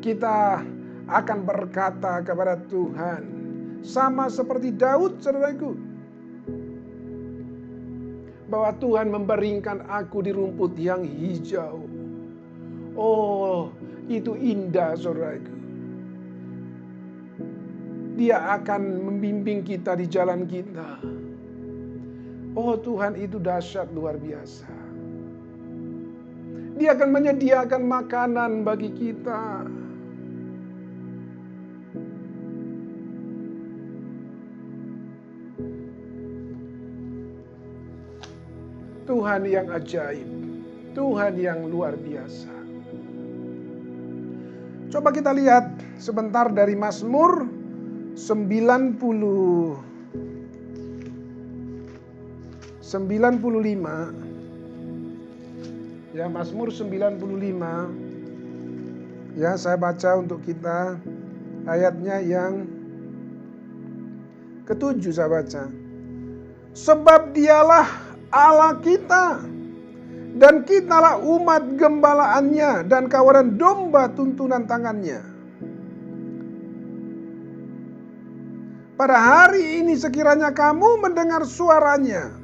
D: Kita akan berkata kepada Tuhan, sama seperti Daud, saudaraku, bahwa Tuhan membaringkan aku di rumput yang hijau. Oh, itu indah, saudaraku. Dia akan membimbing kita di jalan kita. Oh, Tuhan itu dahsyat luar biasa. Dia akan menyediakan makanan bagi kita. Tuhan yang ajaib, Tuhan yang luar biasa. Coba kita lihat sebentar dari Mazmur 95. Ya, Mazmur 95. Ya, saya baca untuk kita ayatnya yang ke-7 saya baca. Sebab dialah Allah kita, Dan kitalah umat gembalaannya dan kawanan domba tuntunan tangannya. Pada hari ini sekiranya kamu mendengar suaranya.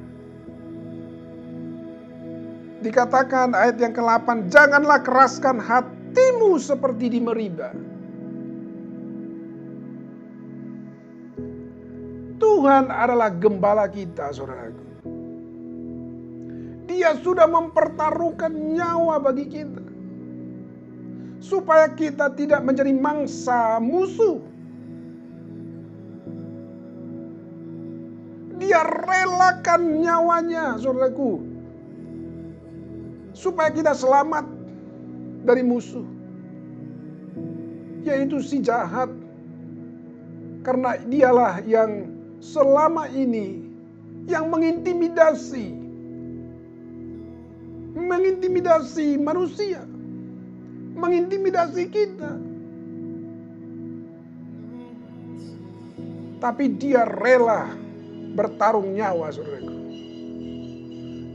D: Dikatakan ayat yang ke-8, janganlah keraskan hatimu seperti di Meriba. Tuhan adalah gembala kita, saudaraku. Dia sudah mempertaruhkan nyawa bagi kita. Supaya kita tidak menjadi mangsa musuh. Dia relakan nyawanya, saudaraku. Supaya kita selamat dari musuh. Yaitu si jahat. Karena dialah yang selama ini yang mengintimidasi manusia, mengintimidasi kita. Tapi dia rela bertarung nyawa, saudaraku.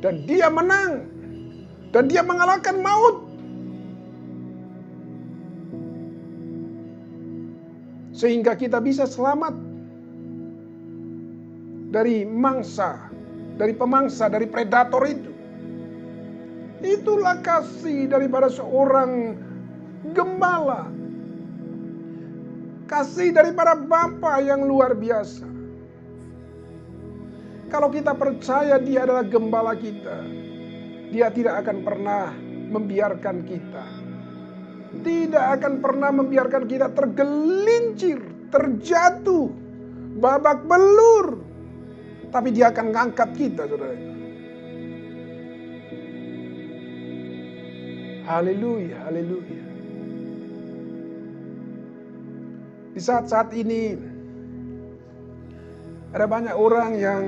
D: Dan dia menang. Dan dia mengalahkan maut. Sehingga kita bisa selamat dari mangsa, dari pemangsa, dari predator itu. Itulah kasih daripada seorang gembala. Kasih daripada Bapa yang luar biasa. Kalau kita percaya Dia adalah gembala kita, Dia tidak akan pernah membiarkan kita. Tidak akan pernah membiarkan kita tergelincir, terjatuh, babak belur. Tapi Dia akan ngangkat kita, saudara. Haleluya, haleluya. Di saat-saat ini ada banyak orang yang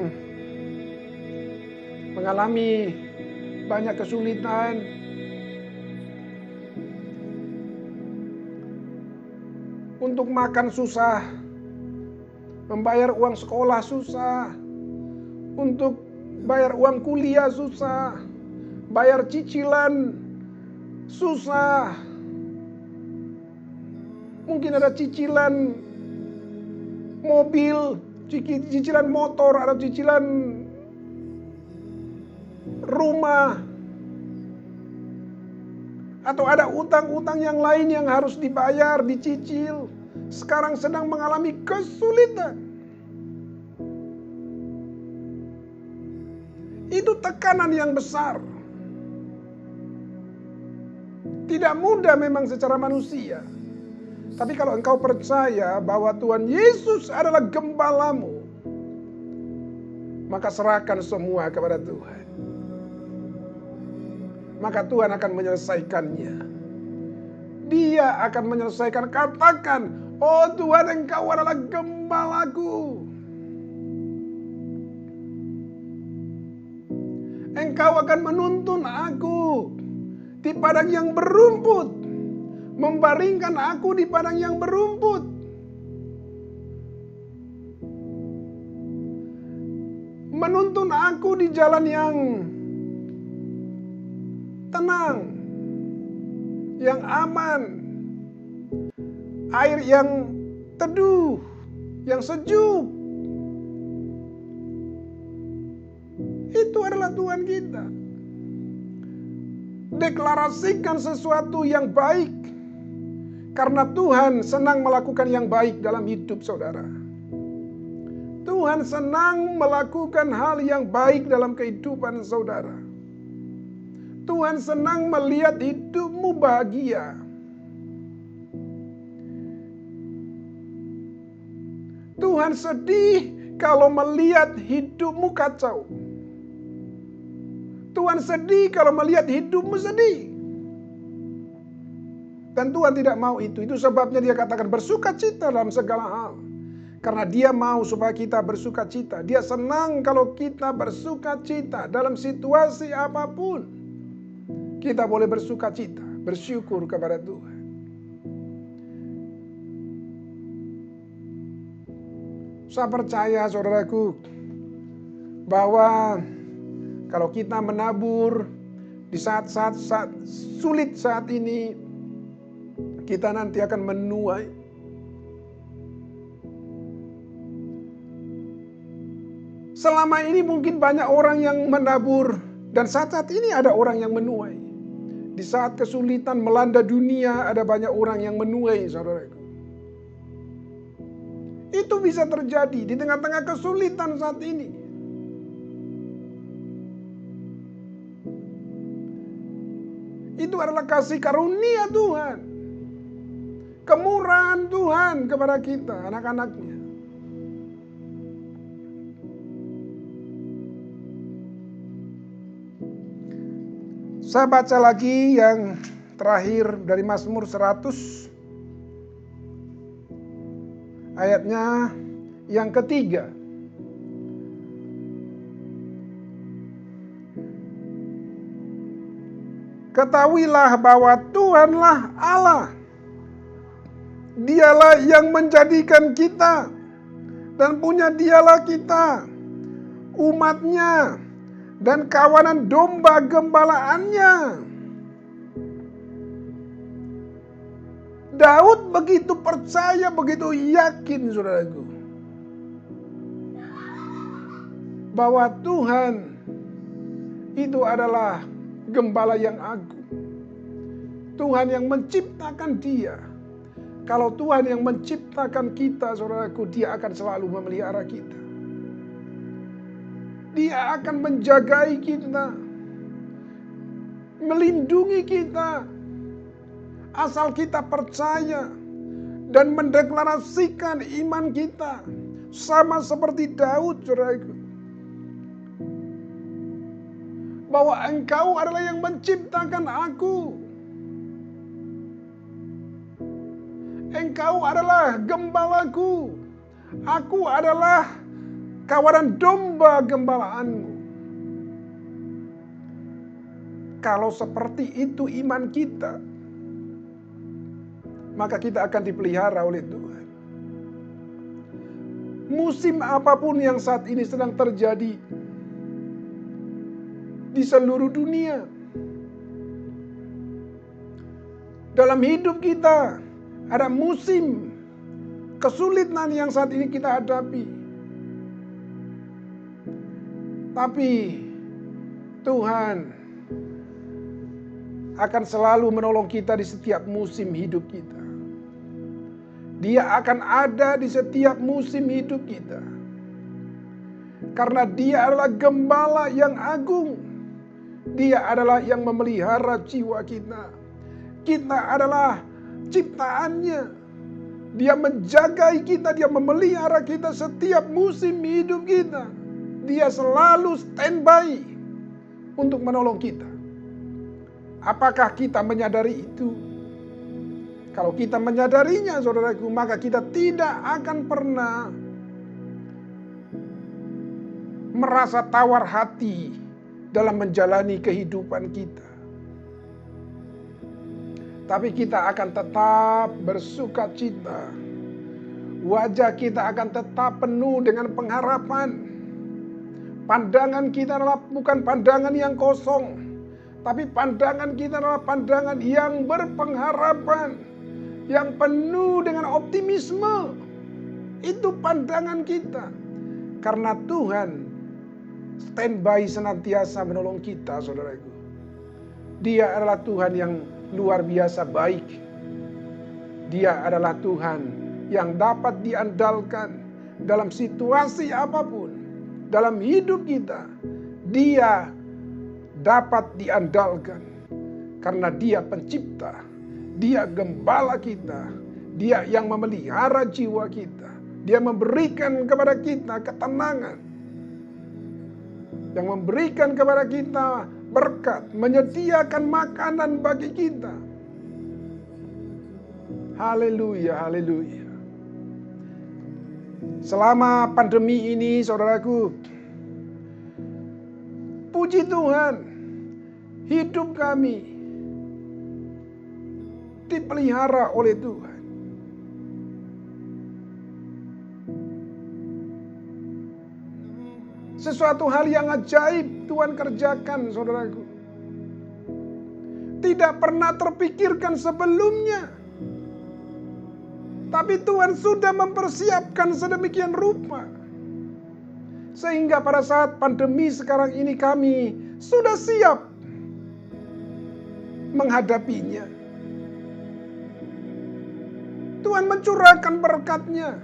D: mengalami banyak kesulitan. Untuk makan susah, membayar uang sekolah susah, untuk bayar uang kuliah susah, bayar cicilan susah. Mungkin ada cicilan mobil, cicilan motor, ada cicilan rumah, atau ada utang-utang yang lain yang harus dibayar, dicicil. Sekarang sedang mengalami kesulitan. Itu tekanan yang besar. Tidak mudah memang secara manusia. Tapi kalau engkau percaya bahwa Tuhan Yesus adalah gembalamu, maka serahkan semua kepada Tuhan. Maka Tuhan akan menyelesaikannya. Dia akan menyelesaikan. Katakan, oh Tuhan, Engkau adalah gembalaku. Engkau akan menuntun aku di padang yang berumput, membaringkan aku di padang yang berumput. Menuntun aku di jalan yang tenang, yang aman, air yang teduh, yang sejuk. Itu adalah Tuhan kita. Deklarasikan sesuatu yang baik, karena Tuhan senang melakukan yang baik dalam hidup saudara. Tuhan senang melakukan hal yang baik dalam kehidupan saudara. Tuhan senang melihat hidupmu bahagia. Tuhan sedih kalau melihat hidupmu kacau. Tuhan sedih kalau melihat hidupmu sedih. Dan Tuhan tidak mau itu. Itu sebabnya Dia katakan bersukacita dalam segala hal. Karena Dia mau supaya kita bersukacita. Dia senang kalau kita bersukacita dalam situasi apapun. Kita boleh bersukacita, bersyukur kepada Tuhan. Saya percaya saudaraku, bahwa kalau kita menabur Di saat-saat sulit saat ini, kita nanti akan menuai. Selama ini mungkin banyak orang yang menabur, dan saat-saat ini ada orang yang menuai. Di saat kesulitan melanda dunia, ada banyak orang yang menuai, saudaraku. Itu bisa terjadi di tengah-tengah kesulitan saat ini. Itu adalah kasih karunia Tuhan. Kemurahan Tuhan kepada kita, anak-anaknya. Saya baca lagi yang terakhir dari Mazmur 100. Ayatnya yang ketiga. Ketahuilah bahwa Tuhanlah Allah. Dialah yang menjadikan kita, dan punya dialah kita, umatnya, dan kawanan domba gembalaannya. Daud begitu percaya, begitu yakin, saudaraku, bahwa Tuhan itu adalah gembala yang agung. Tuhan yang menciptakan dia. Kalau Tuhan yang menciptakan kita, saudaraku, dia akan selalu memelihara kita. Dia akan menjagai kita, melindungi kita, asal kita percaya dan mendeklarasikan iman kita, sama seperti Daud, saudaraku, bahwa Engkau adalah yang menciptakan aku. Engkau adalah gembalaku. Aku adalah kawanan domba gembalaanmu. Kalau seperti itu iman kita, maka kita akan dipelihara oleh Tuhan. Musim apapun yang saat ini sedang terjadi di seluruh dunia, dalam hidup kita ada musim kesulitan yang saat ini kita hadapi. Tapi Tuhan akan selalu menolong kita di setiap musim hidup kita. Dia akan ada di setiap musim hidup kita. Karena dia adalah gembala yang agung. Dia adalah yang memelihara jiwa kita. Kita adalah ciptaannya. Dia menjagai kita, dia memelihara kita setiap musim hidup kita. Dia selalu standby untuk menolong kita. Apakah kita menyadari itu? Kalau kita menyadarinya, saudaraku, maka kita tidak akan pernah merasa tawar hati dalam menjalani kehidupan kita. Tapi kita akan tetap bersukacita. Wajah kita akan tetap penuh dengan pengharapan. Pandangan kita adalah bukan pandangan yang kosong, tapi pandangan kita adalah pandangan yang berpengharapan, yang penuh dengan optimisme. Itu pandangan kita. Karena Tuhan standby senantiasa menolong kita, saudaraku. Dia adalah Tuhan yang luar biasa baik. Dia adalah Tuhan yang dapat diandalkan dalam situasi apapun. Dalam hidup kita, dia dapat diandalkan. Karena dia pencipta, dia gembala kita, dia yang memelihara jiwa kita. Dia memberikan kepada kita ketenangan, yang memberikan kepada kita berkat, menyediakan makanan bagi kita. Haleluya, haleluya. Selama pandemi ini, saudaraku, puji Tuhan, hidup kami dipelihara oleh Tuhan. Sesuatu hal yang ajaib Tuhan kerjakan, saudaraku. tidak pernah terpikirkan sebelumnya. Tapi Tuhan sudah mempersiapkan sedemikian rupa. Sehingga pada saat pandemi sekarang ini kami sudah siap menghadapinya. Tuhan mencurahkan berkat-Nya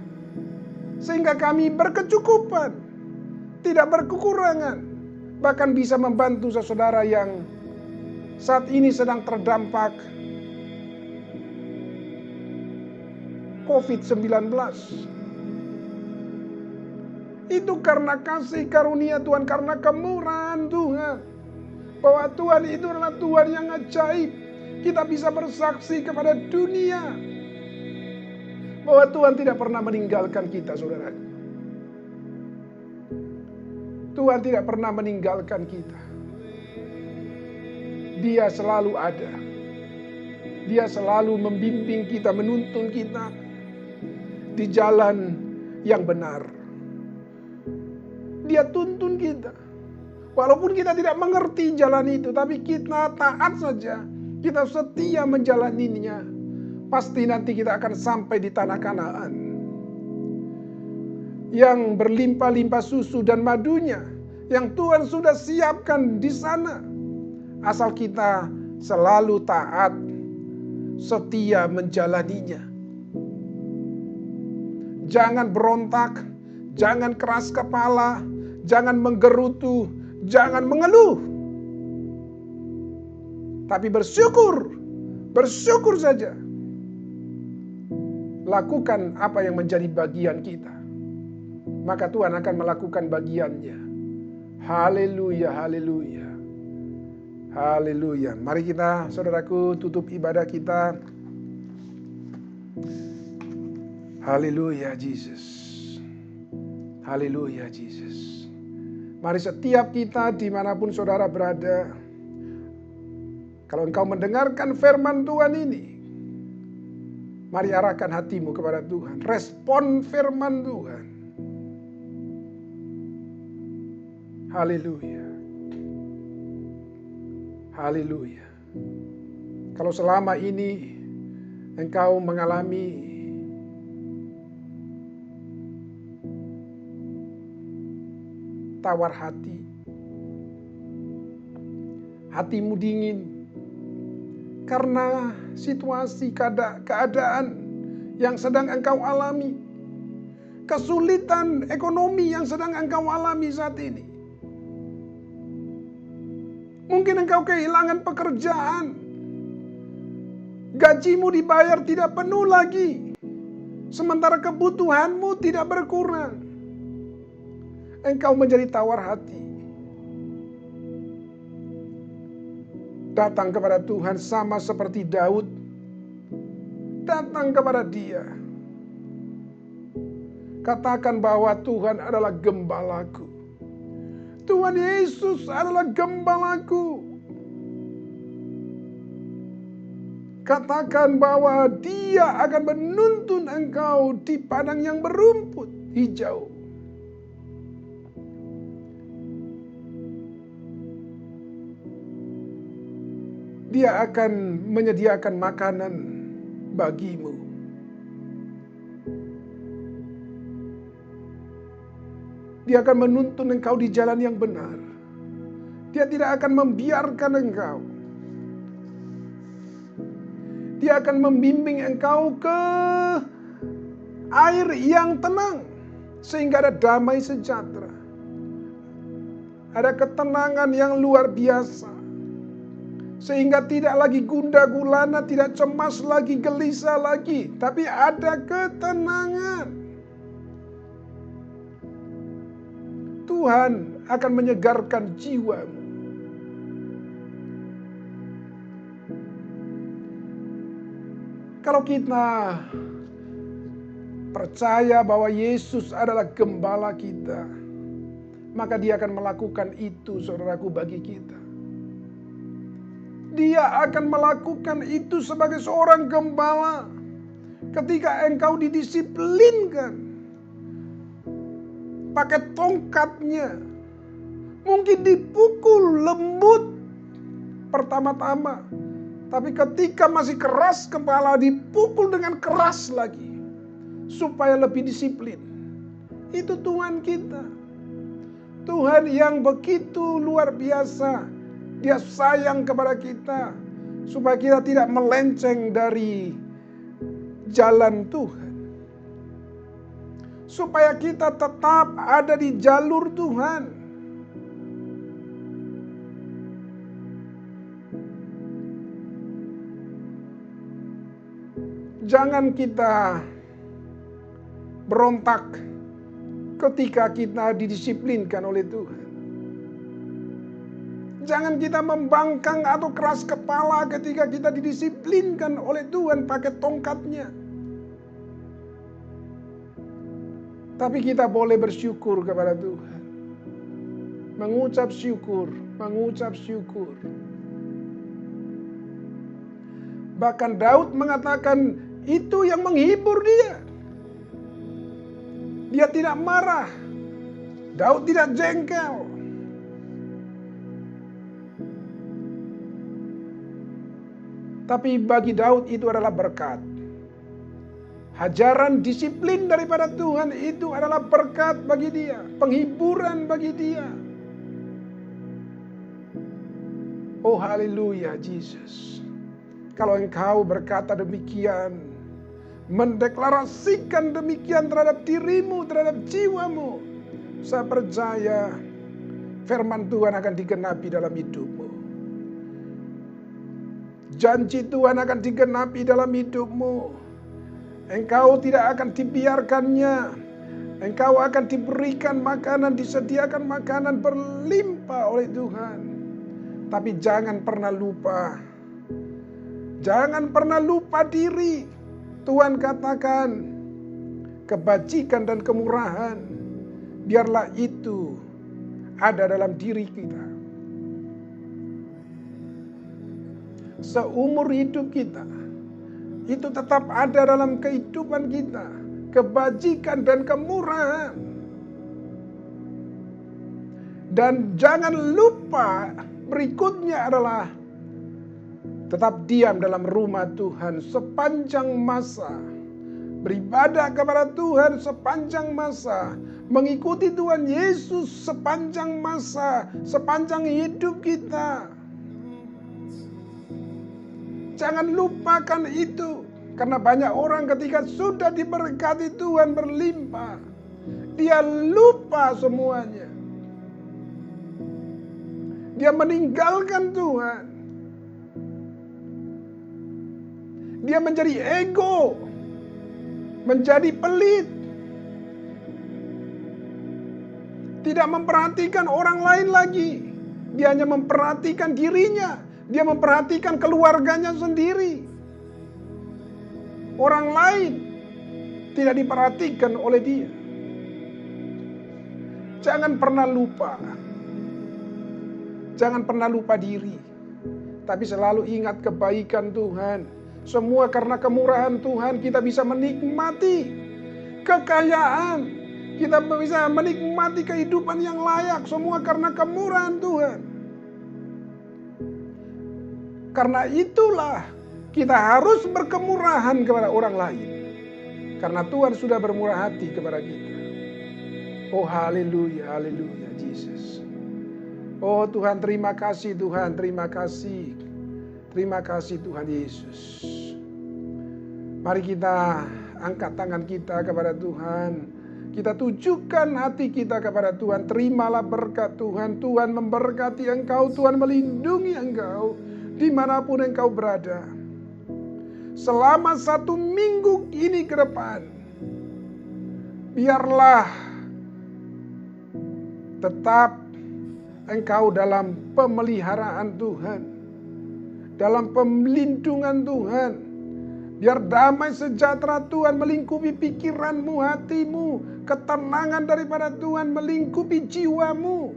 D: sehingga kami berkecukupan, tidak berkekurangan, bahkan bisa membantu saudara yang saat ini sedang terdampak COVID-19. Itu karena kasih karunia Tuhan, karena kemurahan Tuhan. Bahwa Tuhan itu adalah Tuhan yang ajaib. Kita bisa bersaksi kepada dunia bahwa Tuhan tidak pernah meninggalkan kita, saudaraku. Tuhan tidak pernah meninggalkan kita. Dia selalu ada. Dia selalu membimbing kita, menuntun kita di jalan yang benar. Dia tuntun kita. Walaupun kita tidak mengerti jalan itu, tapi kita taat saja. Kita setia menjalaninya. Pasti nanti kita akan sampai di tanah Kanaan yang berlimpah-limpah susu dan madunya, yang Tuhan sudah siapkan di sana. Asal kita selalu taat, setia menjalaninya. Jangan berontak, jangan keras kepala, jangan menggerutu, jangan mengeluh. Tapi bersyukur saja. Lakukan apa yang menjadi bagian kita. Maka Tuhan akan melakukan bagiannya. Haleluya, haleluya. Haleluya. Mari kita, saudaraku, tutup ibadah kita. Haleluya, Jesus. Haleluya, Jesus. Mari setiap kita dimanapun saudara berada, kalau engkau mendengarkan firman Tuhan ini, mari arahkan hatimu kepada Tuhan. Respon firman Tuhan. Haleluya. Haleluya. Kalau selama ini engkau mengalami tawar hati, hatimu dingin karena situasi keadaan yang sedang engkau alami, kesulitan ekonomi yang sedang engkau alami saat ini. Mungkin engkau kehilangan pekerjaan, gajimu dibayar tidak penuh lagi, sementara kebutuhanmu tidak berkurang. Engkau menjadi tawar hati. Datang kepada Tuhan sama seperti Daud. Datang kepada Dia. Katakan bahwa Tuhan adalah gembalaku. Tuhan Yesus adalah gembalaku. Katakan bahwa Dia akan menuntun engkau di padang yang berumput hijau. Dia akan menyediakan makanan bagimu. Dia akan menuntun engkau di jalan yang benar. Dia tidak akan membiarkan engkau. Dia akan membimbing engkau ke air yang tenang, sehingga ada damai sejahtera. Ada ketenangan yang luar biasa. Sehingga tidak lagi gundah gulana, tidak cemas lagi, gelisah lagi. Tapi ada ketenangan. Tuhan akan menyegarkan jiwamu. Kalau kita percaya bahwa Yesus adalah gembala kita, maka Dia akan melakukan itu, saudaraku, bagi kita. Dia akan melakukan itu sebagai seorang gembala. Ketika engkau didisiplinkan pakai tongkatnya, mungkin dipukul lembut pertama-tama, Tapi ketika masih keras kepala, dipukul dengan keras lagi. Supaya lebih disiplin. Itu Tuhan kita. Tuhan yang begitu luar biasa. Dia sayang kepada kita. Supaya kita tidak melenceng dari jalan Tuhan. Supaya kita tetap ada di jalur Tuhan. Jangan kita berontak ketika kita didisiplinkan oleh Tuhan. Jangan kita membangkang atau keras kepala ketika kita didisiplinkan oleh Tuhan pakai tongkatnya. Tapi kita boleh bersyukur kepada Tuhan. Mengucap syukur, mengucap syukur. Bahkan Daud mengatakan itu yang menghibur dia. Dia tidak marah. Daud tidak jengkel. Tapi bagi Daud itu adalah berkat. Hajaran disiplin daripada Tuhan itu adalah berkat bagi dia. Penghiburan bagi dia. Oh haleluya Jesus. Kalau engkau berkata demikian, mendeklarasikan demikian terhadap dirimu, terhadap jiwamu, saya percaya firman Tuhan akan digenapi dalam hidupmu. Janji Tuhan akan digenapi dalam hidupmu. Engkau tidak akan dibiarkannya. Engkau akan diberikan makanan, disediakan makanan berlimpah oleh Tuhan. Tapi jangan pernah lupa. Jangan pernah lupa diri. Tuhan katakan, kebajikan dan kemurahan, biarlah itu ada dalam diri kita. Seumur hidup kita, itu tetap ada dalam kehidupan kita. Kebajikan dan kemurahan. Dan jangan lupa berikutnya adalah tetap diam dalam rumah Tuhan sepanjang masa. Beribadah kepada Tuhan sepanjang masa. Mengikuti Tuhan Yesus sepanjang masa. Sepanjang hidup kita. Jangan lupakan itu. Karena banyak orang ketika sudah diberkati Tuhan berlimpah. Dia lupa semuanya. Dia meninggalkan Tuhan. Dia menjadi ego, menjadi pelit, tidak memperhatikan orang lain lagi. Dia hanya memperhatikan dirinya, dia memperhatikan keluarganya sendiri. Orang lain tidak diperhatikan oleh dia. Jangan pernah lupa, jangan pernah lupa diri, tapi selalu ingat kebaikan Tuhan. Semua karena kemurahan Tuhan kita bisa menikmati kekayaan. Kita bisa menikmati kehidupan yang layak. Semua karena kemurahan Tuhan. Karena itulah kita harus berkemurahan kepada orang lain. Karena Tuhan sudah bermurah hati kepada kita. Oh haleluya, haleluya Jesus. Oh Tuhan, terima kasih Tuhan, terima kasih. Terima kasih Tuhan Yesus. Mari kita angkat tangan kita kepada Tuhan. Kita tujukan hati kita kepada Tuhan. Terimalah berkat Tuhan. Tuhan memberkati engkau. Tuhan melindungi engkau. Dimanapun engkau berada. Selama 1 minggu ini ke depan. Biarlah tetap engkau dalam pemeliharaan Tuhan. Dalam pelindungan Tuhan. Biar damai sejahtera Tuhan melingkupi pikiranmu, hatimu. Ketenangan daripada Tuhan melingkupi jiwamu.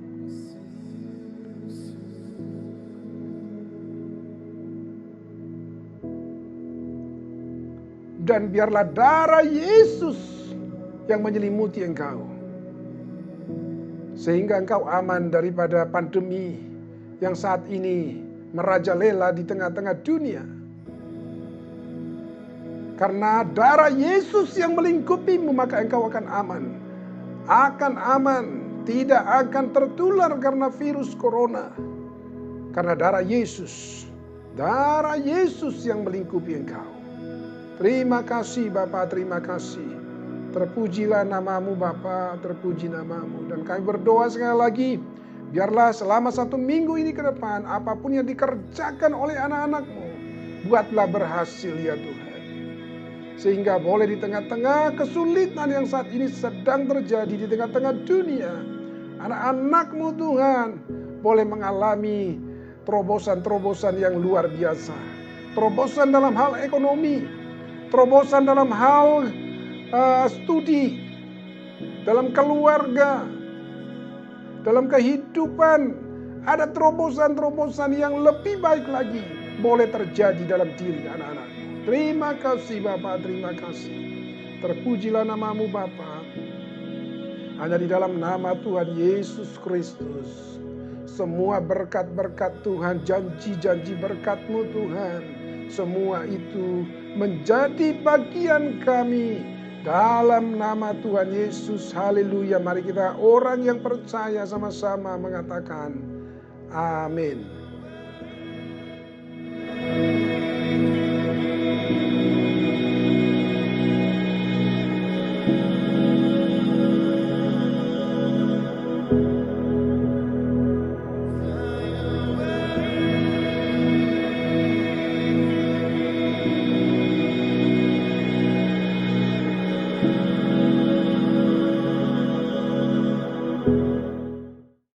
D: Dan biarlah darah Yesus yang menyelimuti engkau. Sehingga engkau aman daripada pandemi yang saat ini merajalela di tengah-tengah dunia. Karena darah Yesus yang melingkupimu, maka engkau akan aman. Akan aman, tidak akan tertular karena virus corona. Karena darah Yesus yang melingkupi engkau. Terima kasih Bapa, terima kasih. Terpujilah namamu Bapa, terpuji namamu. Dan kami berdoa sekali lagi, biarlah selama 1 minggu ini ke depan, apapun yang dikerjakan oleh anak-anakmu, buatlah berhasil ya Tuhan. Sehingga boleh di tengah-tengah kesulitan yang saat ini sedang terjadi di tengah-tengah dunia, anak-anakmu Tuhan boleh mengalami terobosan-terobosan yang luar biasa. Terobosan dalam hal ekonomi, terobosan dalam hal studi, dalam keluarga, dalam kehidupan. Ada terobosan-terobosan yang lebih baik lagi boleh terjadi dalam diri anak-anak. Terima kasih Bapa, terima kasih. Terpujilah namamu Bapa. Hanya di dalam nama Tuhan Yesus Kristus, semua berkat-berkat Tuhan, janji-janji berkat-Mu Tuhan, semua itu menjadi bagian kami dalam nama Tuhan Yesus. Haleluya. Mari kita orang yang percaya sama-sama mengatakan amin.